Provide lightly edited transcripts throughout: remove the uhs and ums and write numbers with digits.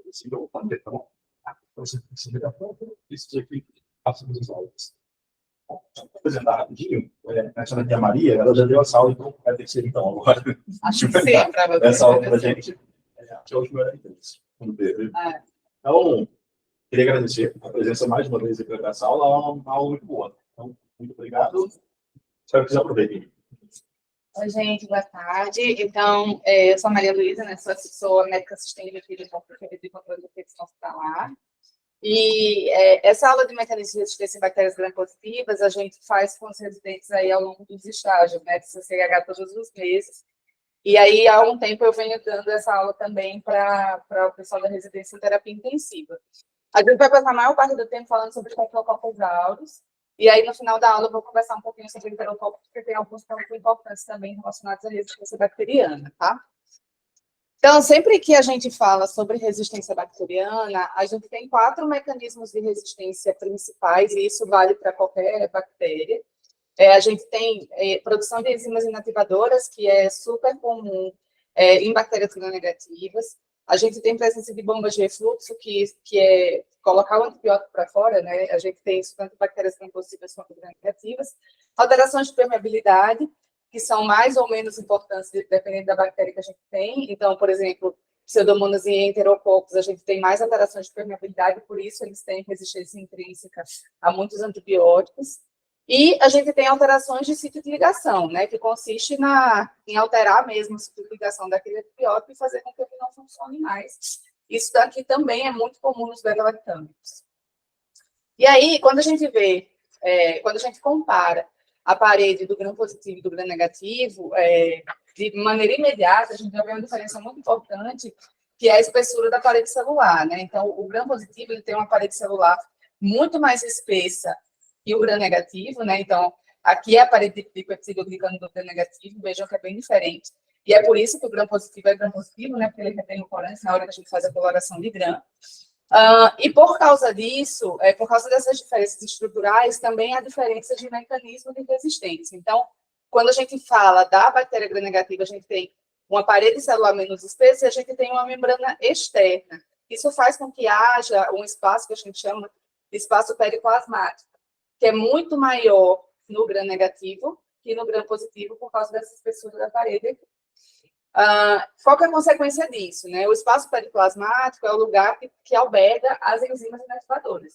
Assim, eu vou fazer, tá bom? Você precisa da foto, isso aqui, faça as aulas. Só para apresentar rapidinho, a senhora Tia Maria, ela já deu essa aula, então vai ter que ser então agora. Acho que sim, para você. Essa aula para a gente, que é a última vez. Então, queria agradecer a presença mais uma vez aqui nessa aula, é uma aula muito boa. Então, muito obrigado. Espero que vocês aproveitem. Oi, gente, boa tarde. Então, eu sou a Maria Luísa, né? Sou a médica assistente aqui do Centro de Controle de Infecção Hospitalar. E essa aula de mecanismos de resistência em bactérias gram-positivas a gente faz com os residentes aí ao longo dos estágios, né? De CCH todos os meses. E aí, há um tempo, eu venho dando essa aula também para o pessoal da residência em terapia intensiva. A gente vai passar a maior parte do tempo falando sobre Staphylococcus aureus, e aí, no final da aula, eu vou conversar um pouquinho sobre Enterococcus, porque tem alguns pontos importantes também relacionados à resistência bacteriana, tá? Então, sempre que a gente fala sobre resistência bacteriana, a gente tem 4 mecanismos de resistência principais, e isso vale para qualquer bactéria. A gente tem produção de enzimas inativadoras, que é super comum em bactérias gram-negativas. A gente tem presença de bombas de refluxo, que é colocar o antibiótico para fora, né? A gente tem isso tanto bactérias gram-positivas quanto gram-negativas. Alterações de permeabilidade, que são mais ou menos importantes dependendo da bactéria que a gente tem. Então, por exemplo, Pseudomonas e Enterococcus, a gente tem mais alterações de permeabilidade, por isso eles têm resistência intrínseca a muitos antibióticos. E a gente tem alterações de sítio de ligação, né, que consiste em alterar mesmo o sítio de ligação daquele antibiótico e fazer com que ele não funcione mais. Isso daqui também é muito comum nos beta-lactâmicos. E aí, quando a gente quando a gente compara a parede do gram-positivo e do gram-negativo, de maneira imediata, a gente já vê uma diferença muito importante, que é a espessura da parede celular, né? Então, o gram-positivo ele tem uma parede celular muito mais espessa e o gram-negativo, né? Então, aqui é a parede de peptidoglicano do gram-negativo, vejam que é bem diferente. E é por isso que o gram-positivo é gram-positivo, né? Porque ele retém o corante na hora que a gente faz a coloração de gram. E por causa disso, por causa dessas diferenças estruturais, também há diferença de mecanismo de resistência. Então, quando a gente fala da bactéria gram-negativa, a gente tem uma parede celular menos espessa e a gente tem uma membrana externa. Isso faz com que haja um espaço que a gente chama de espaço periplasmático, que é muito maior no gram-negativo que no gram-positivo por causa dessa espessura da parede aqui. Qual que é a consequência disso? Né? O espaço periplasmático é o lugar que alberga as enzimas inativadoras.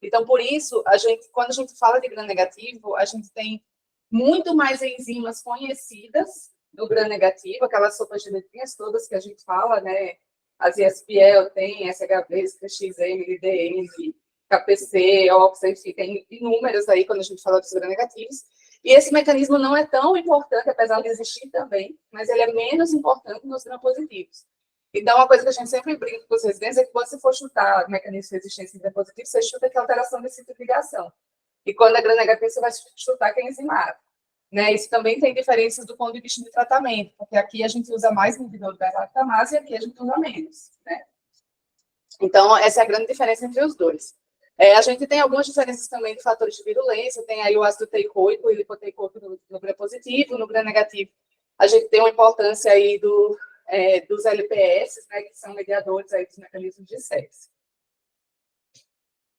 Então, por isso, quando a gente fala de gram-negativo, a gente tem muito mais enzimas conhecidas do gram-negativo, aquelas sopas de letrinhas todas que a gente fala, né? As ISPL tem, SHV, STXM, LDN, KPC, OX, enfim, tem inúmeras aí quando a gente fala dos gram-negativos. E esse mecanismo não é tão importante, apesar de existir também, mas ele é menos importante nos gram-positivos. Então, uma coisa que a gente sempre brinca com os residentes é que quando você for chutar o mecanismo de resistência em gram-positivo, você chuta que é alteração de sítio de ligação. E quando é gram-negativo, você vai chutar que é enzimático. Né? Isso também tem diferenças do ponto de vista de tratamento, porque aqui a gente usa mais inibidor da lactamase e aqui a gente usa menos. Né? Então, essa é a grande diferença entre os dois. A gente tem algumas diferenças também de fatores de virulência, tem aí o ácido teicoico e lipoteicoico no gram-positivo, no gram-negativo. A gente tem uma importância aí dos LPS, né, que são mediadores aí dos mecanismos de sepse.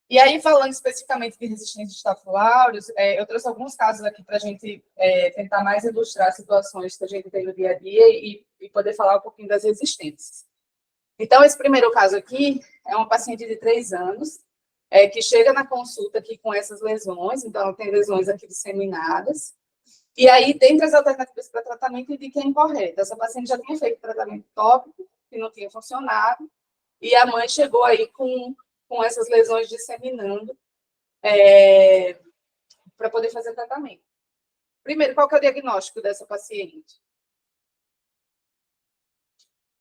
E aí, falando especificamente de resistência de Staphylococcus aureus, eu trouxe alguns casos aqui para a gente tentar mais ilustrar situações que a gente tem no dia a dia e poder falar um pouquinho das resistências. Então, esse primeiro caso aqui é uma paciente de 3 anos, que chega na consulta aqui com essas lesões, então ela tem lesões aqui disseminadas, e aí, dentre as alternativas para tratamento, indica a incorreta. Essa paciente já tinha feito tratamento tópico, que não tinha funcionado, e a mãe chegou aí com essas lesões disseminando para poder fazer tratamento. Primeiro, qual que é o diagnóstico dessa paciente?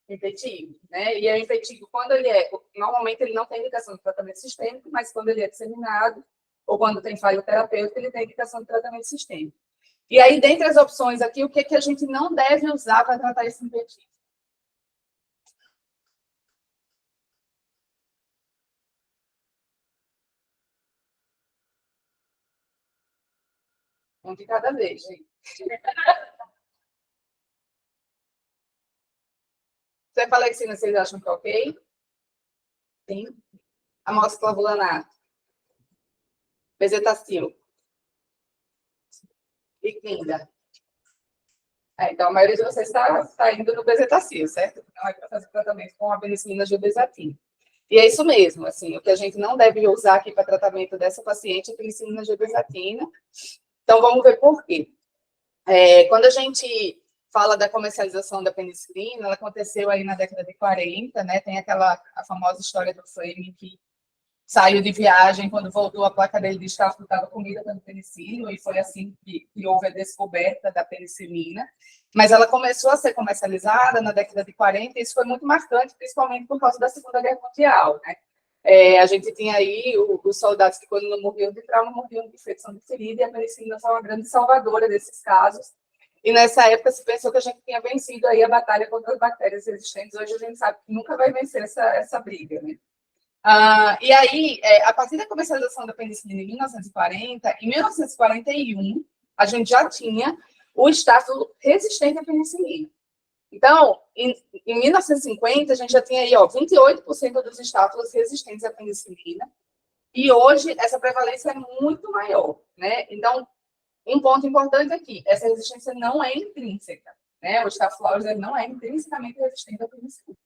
Impetigo, né? E o impetigo, quando normalmente ele não tem indicação de tratamento sistêmico, mas quando ele é disseminado, ou quando tem falha terapêutica, ele tem indicação de tratamento sistêmico. E aí, dentre as opções aqui, o que a gente não deve usar para tratar esse impetigo? Um de cada vez, gente. Cefalexina, vocês acham que é ok? Bactrim, amoxiclavulanato, bezetacil e clinda. Então, a maioria de vocês está indo no bezetacil, certo? Não é para fazer tratamento com a penicilina G-bezatina. E é isso mesmo, assim, o que a gente não deve usar aqui para tratamento dessa paciente é penicilina G-bezatina. Então, vamos ver por quê. Quando a gente fala da comercialização da penicilina, ela aconteceu aí na década de 40, né? Tem a famosa história do Fleming, que saiu de viagem, quando voltou, a placa dele de estáfilo estava comida pelo penicilino, e foi assim que houve a descoberta da penicilina. Mas ela começou a ser comercializada na década de 40, e isso foi muito marcante, principalmente por causa da Segunda Guerra Mundial, né? A gente tinha aí os soldados que, quando não morriam de trauma, morriam de infecção de ferida, e a penicilina foi uma grande salvadora desses casos. E nessa época se pensou que a gente tinha vencido aí a batalha contra as bactérias resistentes. Hoje a gente sabe que nunca vai vencer essa briga, né? E aí, a partir da comercialização da penicilina em 1940, em 1941, a gente já tinha o estáfilo resistente à penicilina. Então, em 1950, a gente já tinha aí, 28% dos estáfilos resistentes à penicilina, e hoje essa prevalência é muito maior, né? Então, um ponto importante aqui, essa resistência não é intrínseca, né? O Staphylococcus não é intrinsecamente resistente à penicilina.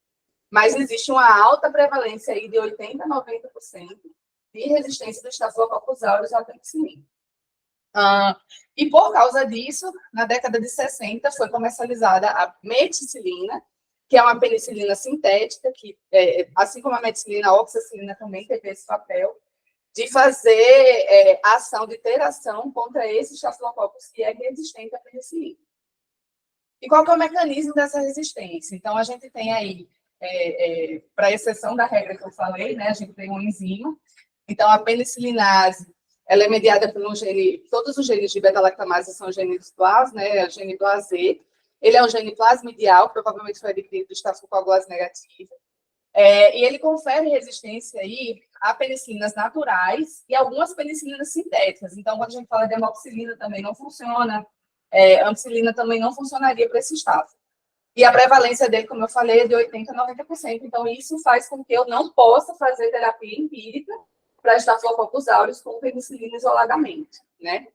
Mas existe uma alta prevalência aí de 80% a 90% de resistência do Staphylococcus aureus à penicilina. E por causa disso, na década de 60, foi comercializada a meticilina, que é uma penicilina sintética, que, assim como a meticilina, a oxacilina também teve esse papel, de fazer ação de teração contra esse Staphylococcus que é resistente à penicilina. E qual que é o mecanismo dessa resistência? Então, a gente tem aí, para exceção da regra que eu falei, né, a gente tem uma enzima. Então, a penicilinase, ela é mediada por um gene, todos os genes de beta-lactamase são genes BLAS, né, o gene BLAZ. Ele é um gene plasmidial, provavelmente foi adquirido do Staphylococcus negativo. E ele confere resistência aí a penicilinas naturais e algumas penicilinas sintéticas. Então, quando a gente fala de amoxicilina, também não funciona. Ampicilina também não funcionaria para esse estáfilo. E a prevalência dele, como eu falei, é de 80% a 90%. Então, isso faz com que eu não possa fazer terapia empírica para Staphylococcus aureus com penicilina isoladamente, né?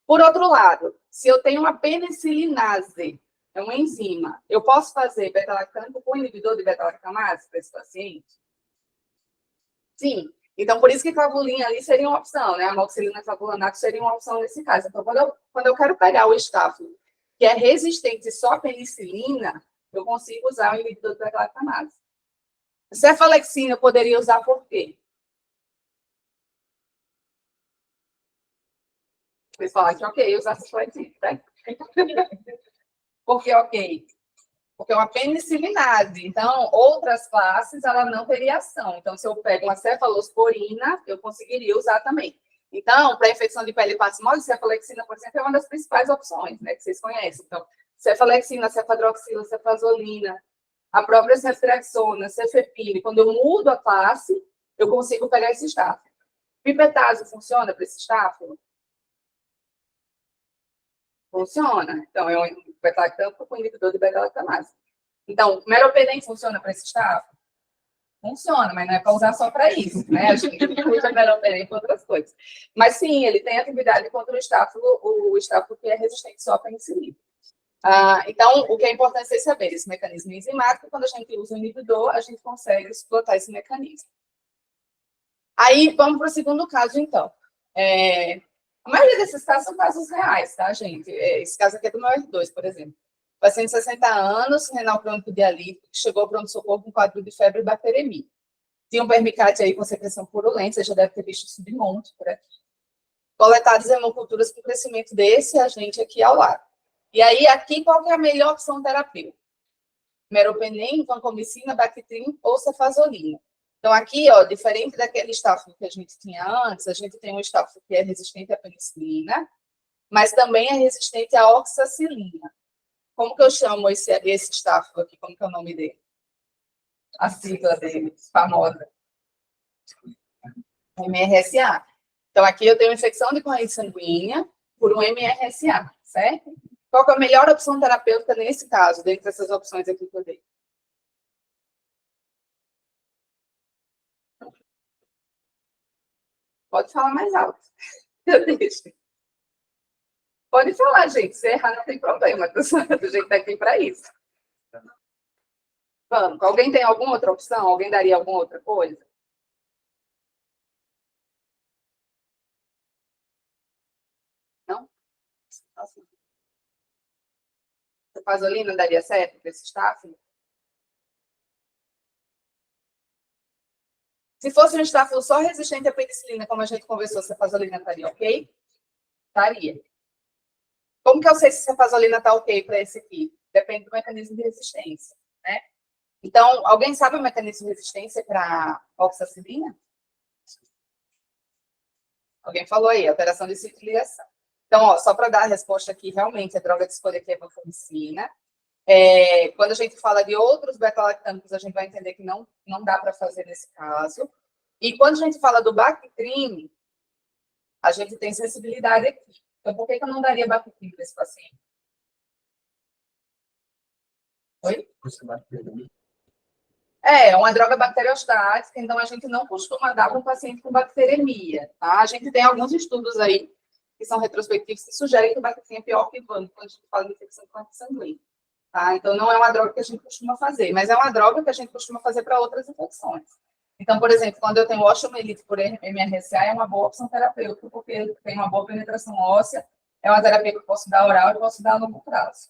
Por outro lado, se eu tenho uma penicilinase, é uma enzima, eu posso fazer beta-lactâmico com inibidor de beta-lactamase para esse paciente? Sim. Então, por isso que clavulina ali seria uma opção, né? A amoxicilina clavulanato seria uma opção nesse caso. Então, quando eu quero pegar o estáfilo que é resistente só à penicilina, eu consigo usar o inibidor de beta-lactamase. Cefalexina eu poderia usar por quê? Vocês falam que ok, usar cefalexina, né? Por que ok? Porque é uma penicilinase. Então, outras classes, ela não teria ação. Então, se eu pego uma cefalosporina, eu conseguiria usar também. Então, para infecção de pele pasmosa, cefalexina, por exemplo, é uma das principais opções, né, que vocês conhecem. Então, cefalexina, cefadroxila, cefazolina, a própria ceftriaxona, cefepime. Quando eu mudo a classe, eu consigo pegar esse estáfilo. Pipetase funciona para esse estáfilo? Funciona. Então, é um beta-lactâmico com inibidor de beta-lactamase. Então, meropenem funciona para esse estáfilo? Funciona, mas não é para usar só para isso, né? A gente usa meropenem para outras coisas. Mas sim, ele tem atividade contra o estáfilo que é resistente só à penicilina. Então, o que é importante vocês saberem, esse mecanismo enzimático, quando a gente usa o inibidor, a gente consegue explotar esse mecanismo. Aí, vamos para o segundo caso, então. A maioria desses casos são casos reais, tá, gente? Esse caso aqui é do meu R2, por exemplo. Paciente de 60 anos, renal crônico dialítico, chegou ao pronto-socorro com quadro de febre e bacteremia. Tinha um permicate aí com secreção purulenta, você já deve ter visto isso de monte por aqui. Coletadas hemoculturas com crescimento desse agente aqui ao lado. E aí, aqui, qual que é a melhor opção terapêutica? Meropenem, vancomicina, Bactrim ou cefazolina. Então, aqui, diferente daquele estáfilo que a gente tinha antes, a gente tem um estáfilo que é resistente à penicilina, mas também é resistente à oxacilina. Como que eu chamo esse estáfilo aqui? Como que é o nome dele? A sigla dele, famosa. MRSA. Então, aqui eu tenho infecção de corrente sanguínea por um MRSA, certo? Qual que é a melhor opção terapêutica nesse caso, dentre essas opções aqui que eu dei? Pode falar mais alto. Eu deixo. Pode falar, gente. Se errar, não tem problema. Do jeito daqui para isso. Vamos. Alguém tem alguma outra opção? Alguém daria alguma outra coisa? Não? Cefazolina daria certo para esse staff? Se fosse um estáfilo só resistente à penicilina, como a gente conversou, a cefazolina estaria ok? Estaria. Como que eu sei se a cefazolina está ok para esse aqui? Depende do mecanismo de resistência, né? Então, alguém sabe o mecanismo de resistência para oxacilina? Alguém falou aí, alteração de ciclo de ligação. Então, ó, só para dar a resposta aqui, realmente, a droga de escolha aqui é vancomicina. Quando a gente fala de outros beta-lactâmicos, a gente vai entender que não dá para fazer nesse caso. E quando a gente fala do Bactrim, a gente tem sensibilidade aqui. Então, por que eu não daria Bactrim para esse paciente? Oi? É uma droga bacteriostática, então a gente não costuma dar para um paciente com bacteremia, tá? A gente tem alguns estudos aí, que são retrospectivos, que sugerem que o Bactrim é pior que o Vanco, quando a gente fala de infecção sanguínea. Tá? Então, não é uma droga que a gente costuma fazer, mas é uma droga que a gente costuma fazer para outras infecções. Então, por exemplo, quando eu tenho osteomielite por MRSA, é uma boa opção terapêutica, porque tem uma boa penetração óssea, é uma terapia que eu posso dar oral e posso dar a longo prazo.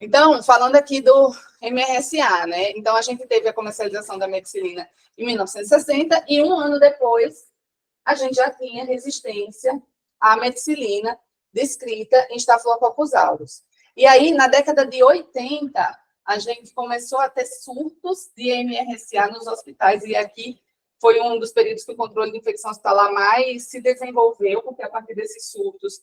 Então, falando aqui do MRSA, né? Então, a gente teve a comercialização da methicillina em 1960 e um ano depois, a gente já tinha resistência à methicillina descrita em Staphylococcus aureus. E aí, na década de 80, a gente começou a ter surtos de MRSA nos hospitais, e aqui foi um dos períodos que o controle de infecção hospitalar mais se desenvolveu, porque a partir desses surtos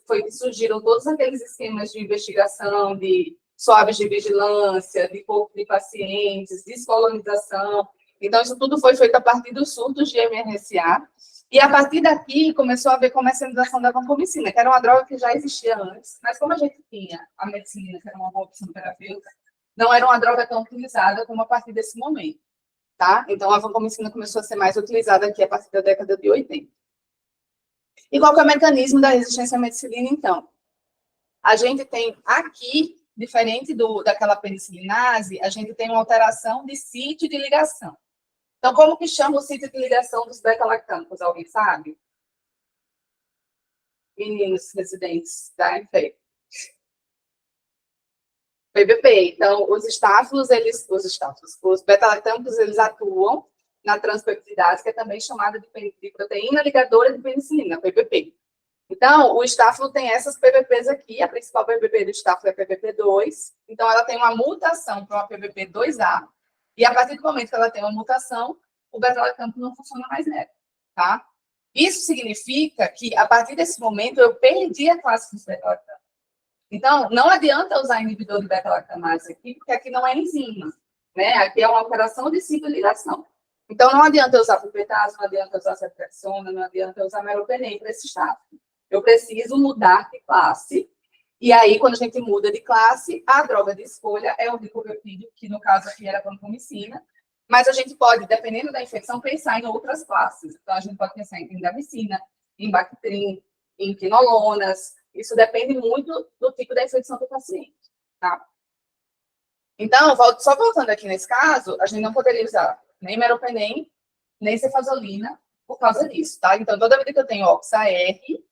foi que surgiram todos aqueles esquemas de investigação, de SWABs de vigilância, de corpo de pacientes, descolonização. Então, isso tudo foi feito a partir dos surtos de MRSA, e a partir daqui começou a haver comercialização da vancomicina, que era uma droga que já existia antes, mas como a gente tinha a methicillina, que era uma boa opção terapêutica, não era uma droga tão utilizada como a partir desse momento, tá? Então, a vancomicina começou a ser mais utilizada aqui a partir da década de 80. E qual que é o mecanismo da resistência à methicillina, então? A gente tem aqui, diferente daquela penicilinase, a gente tem uma alteração de sítio de ligação. Então, como que chama o sítio de ligação dos beta-lactâmicos? Alguém sabe? Meninos residentes da ENFEI. PBP. Então, os beta-lactâmicos, eles atuam na transpeptidase, que é também chamada de proteína ligadora de penicilina, PBP. Então, o estáfilo tem essas PBPs aqui, a principal PBP do estáfilo é a PBP2, então ela tem uma mutação para uma PBP2A, e a partir do momento que ela tem uma mutação, o beta-lactâmico não funciona mais nela, tá? Isso significa que, a partir desse momento, eu perdi a classe dos beta-lactâmicos. Então, não adianta usar inibidor de beta-lactamase aqui, porque aqui não é enzima, né? Aqui é uma alteração de ciclo de ligação. Então, não adianta eu usar pipetase, não adianta eu usar ceftriaxona, não adianta eu usar meropenem para esse estado. Eu preciso mudar de classe, e aí, quando a gente muda de classe, a droga de escolha é o ricoveprídeo, que no caso aqui era a vancomicina, mas a gente pode, dependendo da infecção, pensar em outras classes. Então, a gente pode pensar em indamicina, em Bactrim, em quinolonas. Isso depende muito do tipo da infecção do paciente, tá? Então, só voltando aqui nesse caso, a gente não poderia usar nem meropenem, nem cefazolina por causa disso, tá? Então, toda vez que eu tenho oxa-R,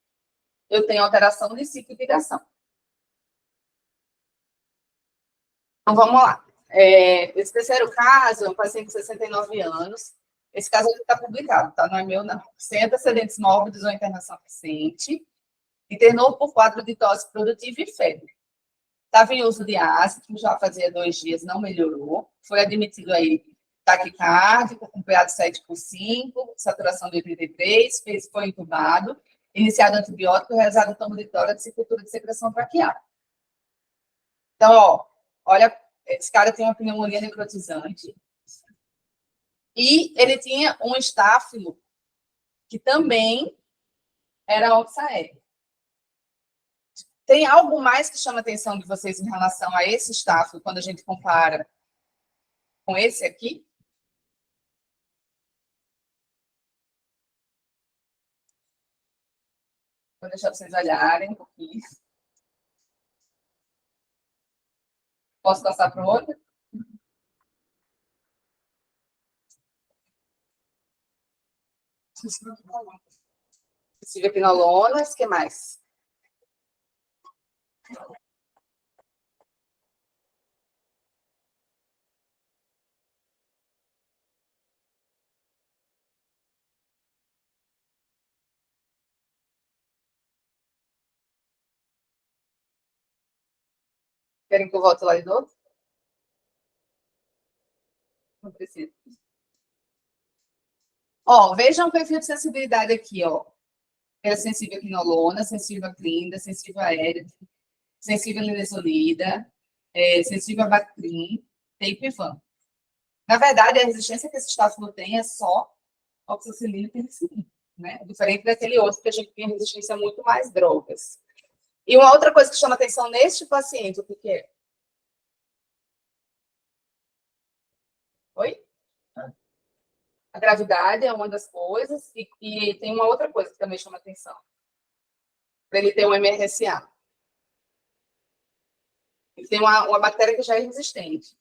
eu tenho alteração de ciclo de ligação. Então, vamos lá. Esse terceiro caso é um paciente de 69 anos. Esse caso aqui está publicado, tá? Não é meu, não. Sem antecedentes mórbidos ou internação recente. Internou por quadro de tosse produtiva e febre. Estava em uso de ácido, já fazia 2 dias, não melhorou. Foi admitido aí taquicárdico, com PA de 7/5, saturação de 83, foi entubado, iniciado antibiótico, realizado tomo de tórax e cultura de secreção traqueal. Então, ó, olha, esse cara tem uma pneumonia necrotizante e ele tinha um estáfilo que também era oxa-R. Tem algo mais que chama a atenção de vocês em relação a esse estáfilo, quando a gente compara com esse aqui? Vou deixar vocês olharem um pouquinho. Posso passar para o outro? Quinolonas, o que mais? Querem que eu volte lá de novo? Não precisa. Ó, vejam o perfil de sensibilidade aqui, ó. É sensível a quinolona, sensível a clinda, sensível a aérea, sensível a linezolida, sensível a Bactrim, Teipivan. Na verdade, a resistência que esse estáfilo tem é só oxacilina e penicilina, né? Diferente daquele outro que a gente tem resistência a muito mais drogas. E uma outra coisa que chama atenção neste paciente, o que é? Oi? A gravidade é uma das coisas, e tem uma outra coisa que também chama atenção. Para ele ter um MRSA. Ele tem uma bactéria que já é resistente.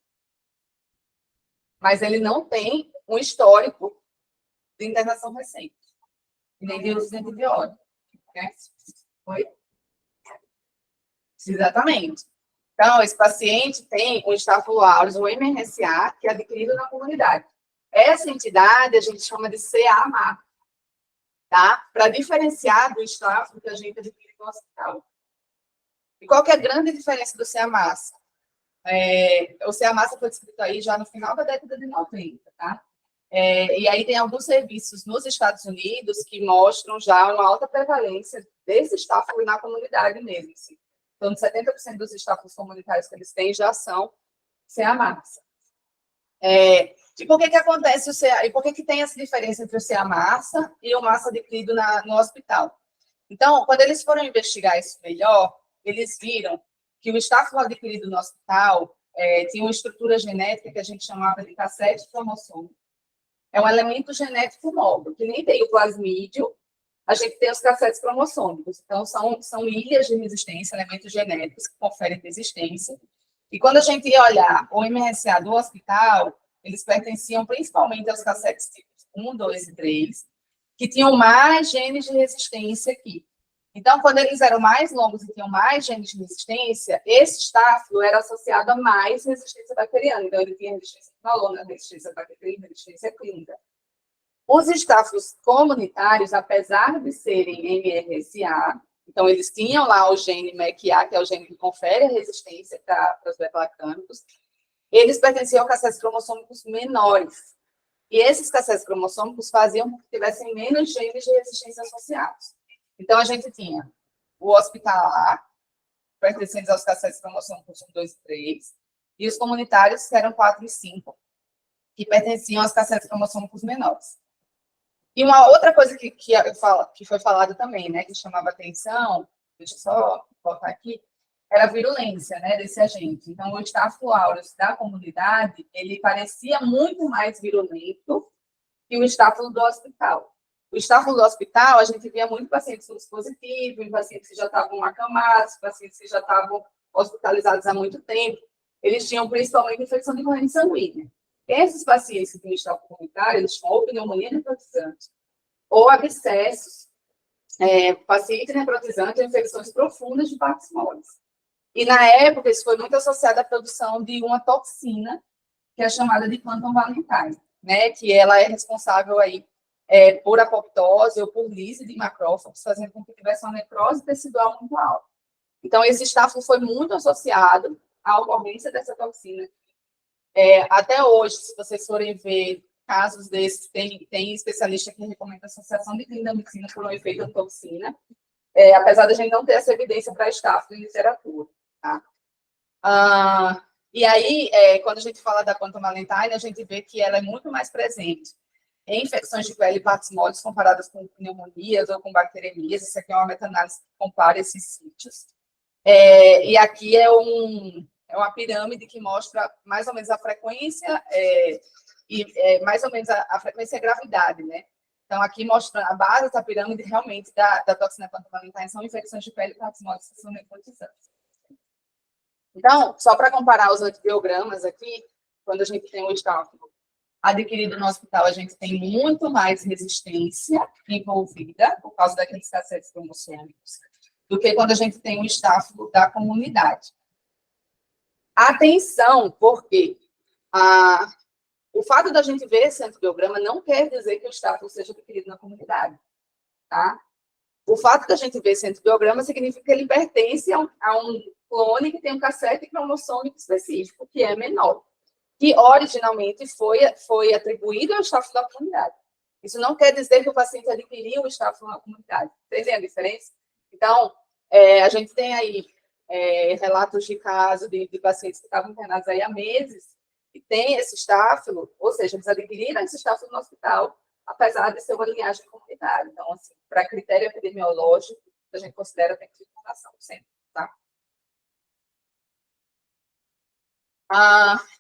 Mas ele não tem um histórico de internação recente. E nem de uso de antibiótico. Né? Oi? Exatamente. Então, esse paciente tem um Staphylococcus aureus, um MRSA, que é adquirido na comunidade. Essa entidade a gente chama de CA-MA, tá? Para diferenciar do Staphylococcus que a gente adquire no hospital. E qual que é a grande diferença do CA-MAS? O CA-MAS foi descrito aí já no final da década de 90, tá? E aí tem alguns serviços nos Estados Unidos que mostram já uma alta prevalência desse Staphylococcus na comunidade mesmo, assim. Então, 70% dos estáfilos comunitários que eles têm já são CA-MAS. E por que acontece o CA? E por que tem essa diferença entre o CA-massa e o massa adquirido no hospital? Então, quando eles foram investigar isso melhor, eles viram que o estáfilo adquirido no hospital tinha uma estrutura genética que a gente chamava de cassete cromossomo. É um elemento genético móvel, que nem tem o plasmídio, a gente tem os cassetes cromossômicos. Então, são ilhas de resistência, elementos genéticos que conferem resistência. E quando a gente ia olhar o MRSA do hospital, eles pertenciam principalmente aos cassetes tipos 1, 2 e 3, que tinham mais genes de resistência aqui. Então, quando eles eram mais longos e tinham mais genes de resistência, esse estáfilo era associado a mais resistência bacteriana. Então, ele tinha resistência à quinolona, resistência bacteriana, resistência clínica. Os estáfilos comunitários, apesar de serem MRSA, então eles tinham lá o gene MECA, que é o gene que confere a resistência para os beta-lactâmicos, eles pertenciam a cassetes cromossômicos menores. E esses cassetes cromossômicos faziam com que tivessem menos genes de resistência associados. Então, a gente tinha o hospitalar, pertencentes aos cassetes cromossômicos 1, 2 e 3, e os comunitários, que eram 4 e 5, que pertenciam aos cassetes cromossômicos menores. E uma outra coisa que foi falada também, né, que chamava atenção, deixa eu só botar aqui, era a virulência, né, desse agente. Então, o Staphylococcus aureus da comunidade, ele parecia muito mais virulento que o estáfilo do hospital. O estáfilo do hospital, a gente via muito pacientes positivos, pacientes que já estavam acamados, pacientes que já estavam hospitalizados há muito tempo. Eles tinham principalmente infecção de corrente sanguínea. Esses pacientes que tinham estáfilo comunitário, eles tinham ou pneumonia necrotizante, ou abscessos, paciente necrotizante ou infecções profundas de partes moles. E, na época, isso foi muito associado à produção de uma toxina, que é chamada de Quantum Valentine, né? Que ela é responsável aí, por apoptose ou por lise de macrófagos, fazendo com que tivesse uma necrose tecidual muito alta. Então, esse estáfilo foi muito associado à ocorrência dessa toxina. Até hoje, se vocês forem ver casos desses, tem especialista que recomenda a associação de clindamicina por um efeito de toxina, apesar de a gente não ter essa evidência para estáfilo em literatura. Tá? E aí, quando a gente fala da Quantum Valentine, a gente vê que ela é muito mais presente em infecções de pele e partes moles comparadas com pneumonias ou com bacteremias. Isso aqui é uma meta-análise que compara esses sítios. E aqui é uma pirâmide que mostra mais ou menos a frequência e mais ou menos a frequência e a gravidade, né? Então, aqui mostrando a base da pirâmide realmente da toxina pantamentais são infecções de pele parasmóticas que são necrotizantes. Então, só para comparar os antibiogramas aqui, quando a gente tem o estáfilo adquirido no hospital, a gente tem muito mais resistência envolvida, por causa daqueles cassetes cromossômicos, do que quando a gente tem o estáfilo da comunidade. Atenção, porque o fato da gente ver esse antibiograma não quer dizer que o estáfilo seja adquirido na comunidade, tá? O fato da gente ver esse antibiograma significa que ele pertence a um clone que tem um cassete cromossômico específico, que é menor, que originalmente foi atribuído ao estáfilo da comunidade. Isso não quer dizer que o paciente adquiriu o estáfilo na comunidade. Entendem a diferença? Então, a gente tem aí relatos de casos de pacientes que estavam internados aí há meses e tem esse estáfilo, ou seja, eles adquiriram esse estáfilo no hospital, apesar de ser uma linhagem comunitária. Então, assim, para critério epidemiológico, a gente considera tem que ter informação sempre, tá?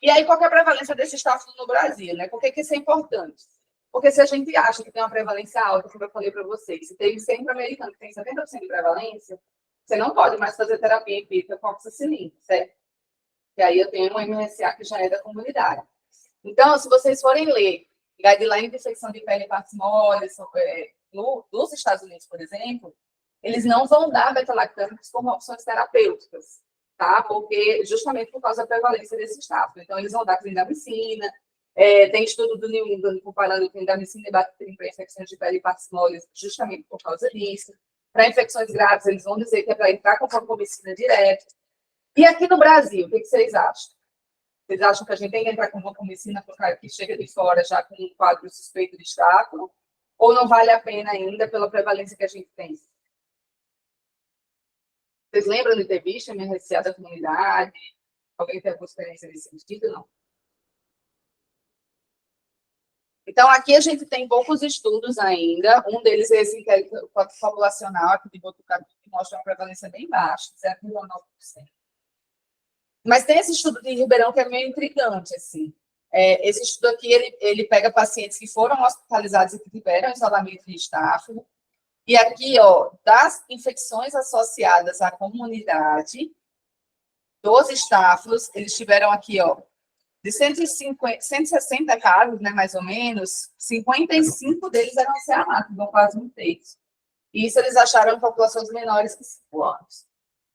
E aí, qual é a prevalência desse estáfilo no Brasil, né? Por que isso é importante? Porque se a gente acha que tem uma prevalência alta, como eu falei para vocês, se tem sempre americano que tem 70% de prevalência, você não pode mais fazer terapia empírica com oxacilina, certo? E aí eu tenho um MRSA que já é da comunidade. Então, se vocês forem ler guideline de infecção de pele parasmóticas nos Estados Unidos, por exemplo, eles não vão dar beta-lactâmicos como opções terapêuticas, tá? Porque justamente por causa da prevalência desse estáfilo. Então, eles vão dar clindamicina. Tem estudo do New England comparando clindamicina e bactrim para infecções de pele parasmóticas justamente por causa disso. Para infecções graves, eles vão dizer que é para entrar com vancomicina direto. E aqui no Brasil, o que vocês acham? Vocês acham que a gente tem que entrar com vancomicina para o cara que chega de fora já com um quadro suspeito de estáfilo? Ou não vale a pena ainda pela prevalência que a gente tem? Vocês lembram de ter visto a MRSA da comunidade? Alguém tem alguma experiência nesse sentido? Não. Então, aqui a gente tem poucos estudos ainda. Um deles é esse inquérito populacional aqui de Botucatu, que mostra uma prevalência bem baixa, 0,9%. Mas tem esse estudo de Ribeirão que é meio intrigante, assim. Esse estudo aqui, ele pega pacientes que foram hospitalizados e que tiveram isolamento de estáfilo. E aqui, ó, das infecções associadas à comunidade, dos estáfilos, eles tiveram aqui, ó, de 160 casos, né, mais ou menos, 55 deles eram oceanáticos, então quase um terço. E isso eles acharam em populações menores que 5 anos.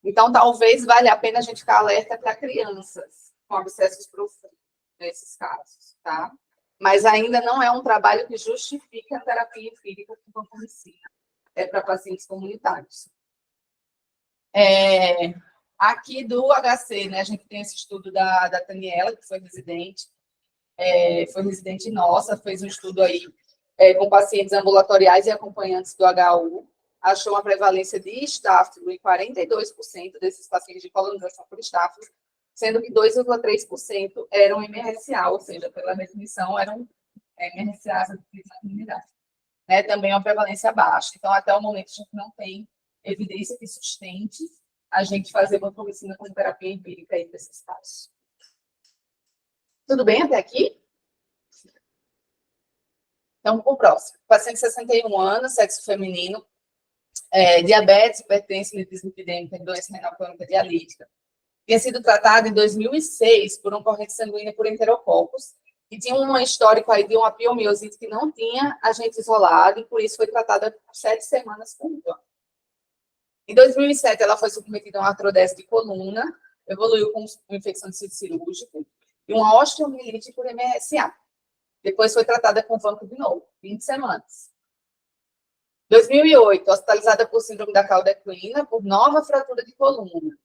Então, talvez valha a pena a gente ficar alerta para crianças com abscessos profundos nesses casos, tá? Mas ainda não é um trabalho que justifique a terapia empírica com vancomicina. É para pacientes comunitários. Aqui do HC, né, a gente tem esse estudo da Daniela, que foi residente nossa, fez um estudo aí com pacientes ambulatoriais e acompanhantes do HU, achou uma prevalência de estáfilo em 42% desses pacientes de colonização por estáfilo, sendo que 2,3% eram MRSA, ou seja, pela definição, eram MRSA na comunidade. Né, também é uma prevalência baixa. Então, até o momento, a gente não tem evidência que sustente a gente fazer vancomicina como terapia empírica aí desses casos. Tudo bem até aqui? Então, o próximo. Paciente de 61 anos, sexo feminino, diabetes, hipertensão, dislipidêmica, doença renal crônica dialítica. Tinha sido tratado em 2006 por uma corrente sanguínea por enterococos e tinha um histórico aí de uma piomiosite que não tinha agente isolado e por isso foi tratada por 7 semanas por ano. Em 2007, ela foi submetida a uma artrodese de coluna, evoluiu com uma infecção de sítio cirúrgico e uma osteomielite por MRSA. Depois foi tratada com vanco de novo, 20 semanas. 2008, hospitalizada por síndrome da cauda equina, por nova fratura de coluna.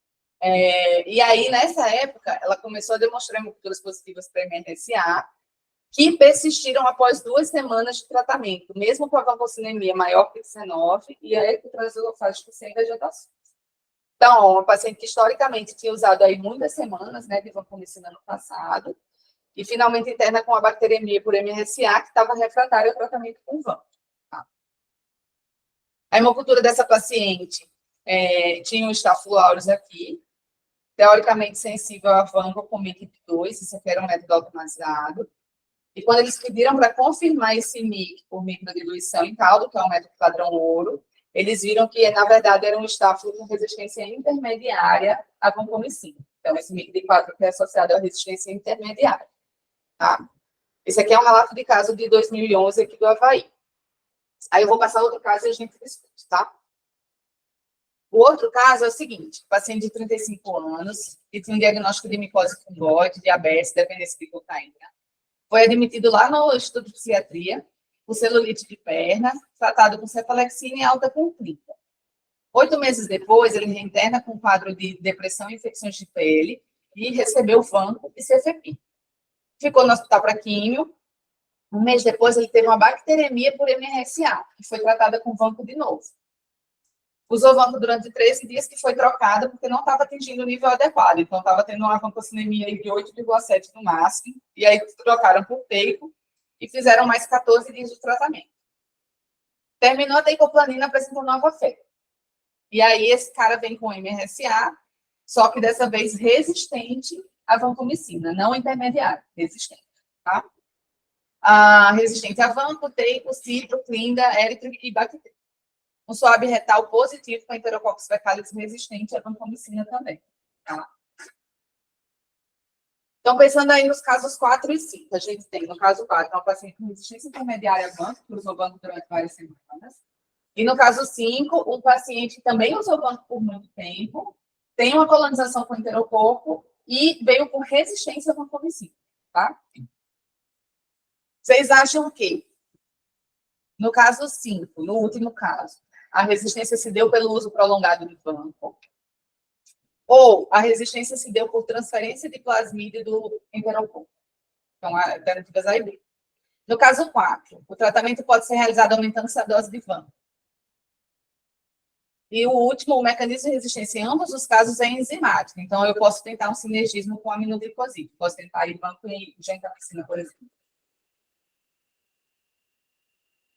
E aí, nessa época, ela começou a demonstrar hemoculturas positivas para MRSA, que persistiram após 2 semanas de tratamento, mesmo com a vancocinemia maior que 19 e a ectrazolofágica sem vegetação. Então, uma paciente que historicamente tinha usado aí muitas semanas, né, de vancomicina no passado, e finalmente interna com a bacteremia por MRSA, que estava refratária ao tratamento com vanco. Tá? A hemocultura dessa paciente tinha um Staphylococcus aureus aqui, teoricamente sensível a vanco com MIP2, isso aqui era um método automatizado. E quando eles pediram para confirmar esse MIC por microdiluição em caldo, que é o método padrão ouro, eles viram que, na verdade, era um estáfilo com resistência intermediária à vancomicina. Então, esse MIC de 4 que é associado à resistência intermediária. Tá? Esse aqui é um relato de caso de 2011 aqui do Avaí. Aí eu vou passar outro caso e a gente discute, tá? O outro caso é o seguinte: paciente de 35 anos, que tinha um diagnóstico de micose fungóide, diabetes, dependência de cocaína. Foi admitido lá no Instituto de Psiquiatria, por celulite de perna, tratado com cefalexina e alta com clínica. 8 meses depois, ele reinterna com quadro de depressão e infecções de pele e recebeu vanco e cefepime. Ficou no hospital para químio. Um mês depois, ele teve uma bacteremia por MRSA, que foi tratada com vanco de novo. Usou vanco durante 13 dias, que foi trocada porque não estava atingindo o nível adequado. Então, estava tendo uma vancocinemia de 8,7 no máximo. E aí, trocaram por teico e fizeram mais 14 dias de tratamento. Terminou a teicoplanina, apresentou nova febre. E aí, esse cara vem com MRSA, só que dessa vez resistente à vancomicina, não intermediária, resistente. Tá? Resistente a vanco, teico, citro, clinda, éritro e bactéria. Um swab retal positivo com Enterococcus fecalis resistente à vancomicina também. Tá? Então, pensando aí nos casos 4 e 5, a gente tem, no caso 4, um paciente com resistência intermediária a vanco, que usou vanco durante várias semanas. E no caso 5, um paciente que também usou vanco por muito tempo, tem uma colonização com enterococo e veio com resistência à vancomicina. Tá? Vocês acham que, no caso 5, no último caso, a resistência se deu pelo uso prolongado de vanco, ou a resistência se deu por transferência de plasmídio do enterococo? Então, alternativas A e B. No caso 4, o tratamento pode ser realizado aumentando-se a dose de vanco. E o último, o mecanismo de resistência em ambos os casos é enzimático. Então, eu posso tentar um sinergismo com aminoglicoside. Posso tentar ir vanco e gentamicina, por exemplo.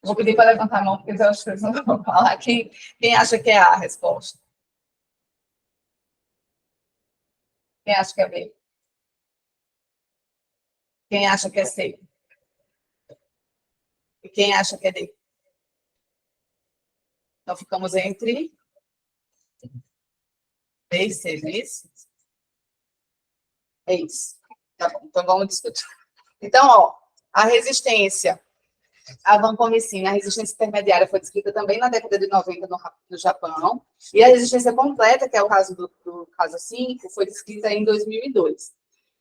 Vou pedir para levantar a mão, porque eu acho que eles não vão falar. Quem acha que é A resposta? Quem acha que é B? Quem acha que é C? E quem acha que é D? Então, ficamos entre B e C, não é isso? É isso. Tá bom, então vamos discutir. Então, ó, a resistência à vancomicina, a resistência intermediária foi descrita também na década de 90 no Japão, e a resistência completa, que é o caso do caso 5, foi descrita em 2002.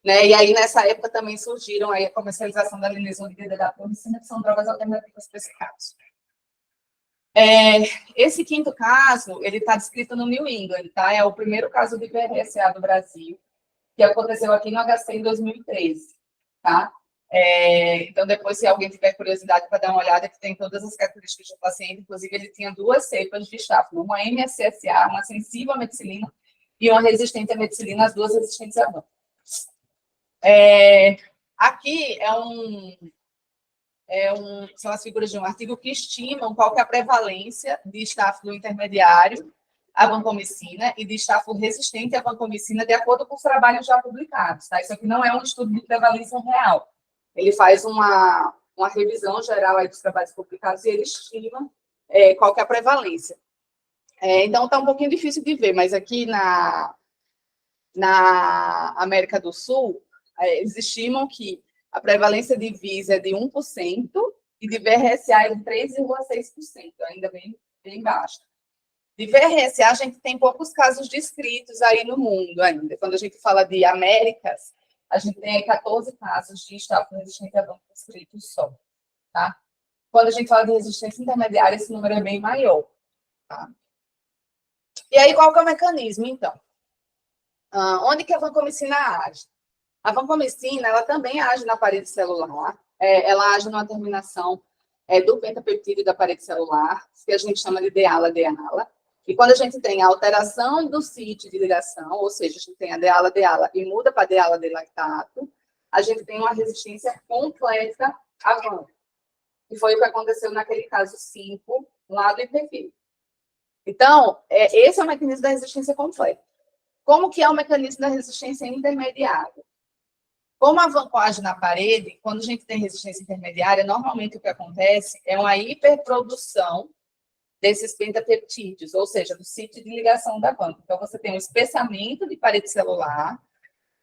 Né? E aí, nessa época, também surgiram aí a comercialização da linezolida e da promicina, que são drogas alternativas para esse caso. Esse quinto caso, ele está descrito no New England, tá? É o primeiro caso de PRSA do Brasil, que aconteceu aqui no HC em 2013, tá? Então, depois, se alguém tiver curiosidade para dar uma olhada, que tem todas as características do paciente, inclusive ele tinha 2 cepas de estáfilo, uma MSSA, uma sensível à meticilina, e uma resistente à meticilina, as 2 resistentes a vanco. Aqui são as figuras de um artigo que estimam qual que é a prevalência de estáfilo intermediário à vancomicina e de estáfilo resistente à vancomicina, de acordo com os trabalhos já publicados. Tá? Isso aqui não é um estudo de prevalência real. Ele faz uma revisão geral aí dos trabalhos publicados e ele estima qual que é a prevalência. Então, está um pouquinho difícil de ver, mas aqui na América do Sul, eles estimam que a prevalência de VIS é de 1% e de VRSA é de 3,6%, ainda bem baixa. De VRSA, a gente tem poucos casos descritos aí no mundo ainda. Quando a gente fala de Américas, a gente tem aí 14 casos de estáfilo resistente a vanco descritos só. Tá? Quando a gente fala de resistência intermediária, esse número é bem maior. Tá? E aí, qual que é o mecanismo, então? Onde que a vancomicina age? A vancomicina, ela também age na parede celular, ela age numa terminação do pentapeptídeo da parede celular, que a gente chama de deala-deala. E quando a gente tem a alteração do sítio de ligação, ou seja, a gente tem a deala-deala e muda para deala-delactato, a gente tem uma resistência completa a vanco. E foi o que aconteceu naquele caso 5, lá do IPV. Então, esse é o mecanismo da resistência completa. Como que é o mecanismo da resistência intermediária? Como a van coage na parede, quando a gente tem resistência intermediária, normalmente o que acontece é uma hiperprodução desses pentapeptídeos, ou seja, do sítio de ligação da van. Então, você tem um espessamento de parede celular,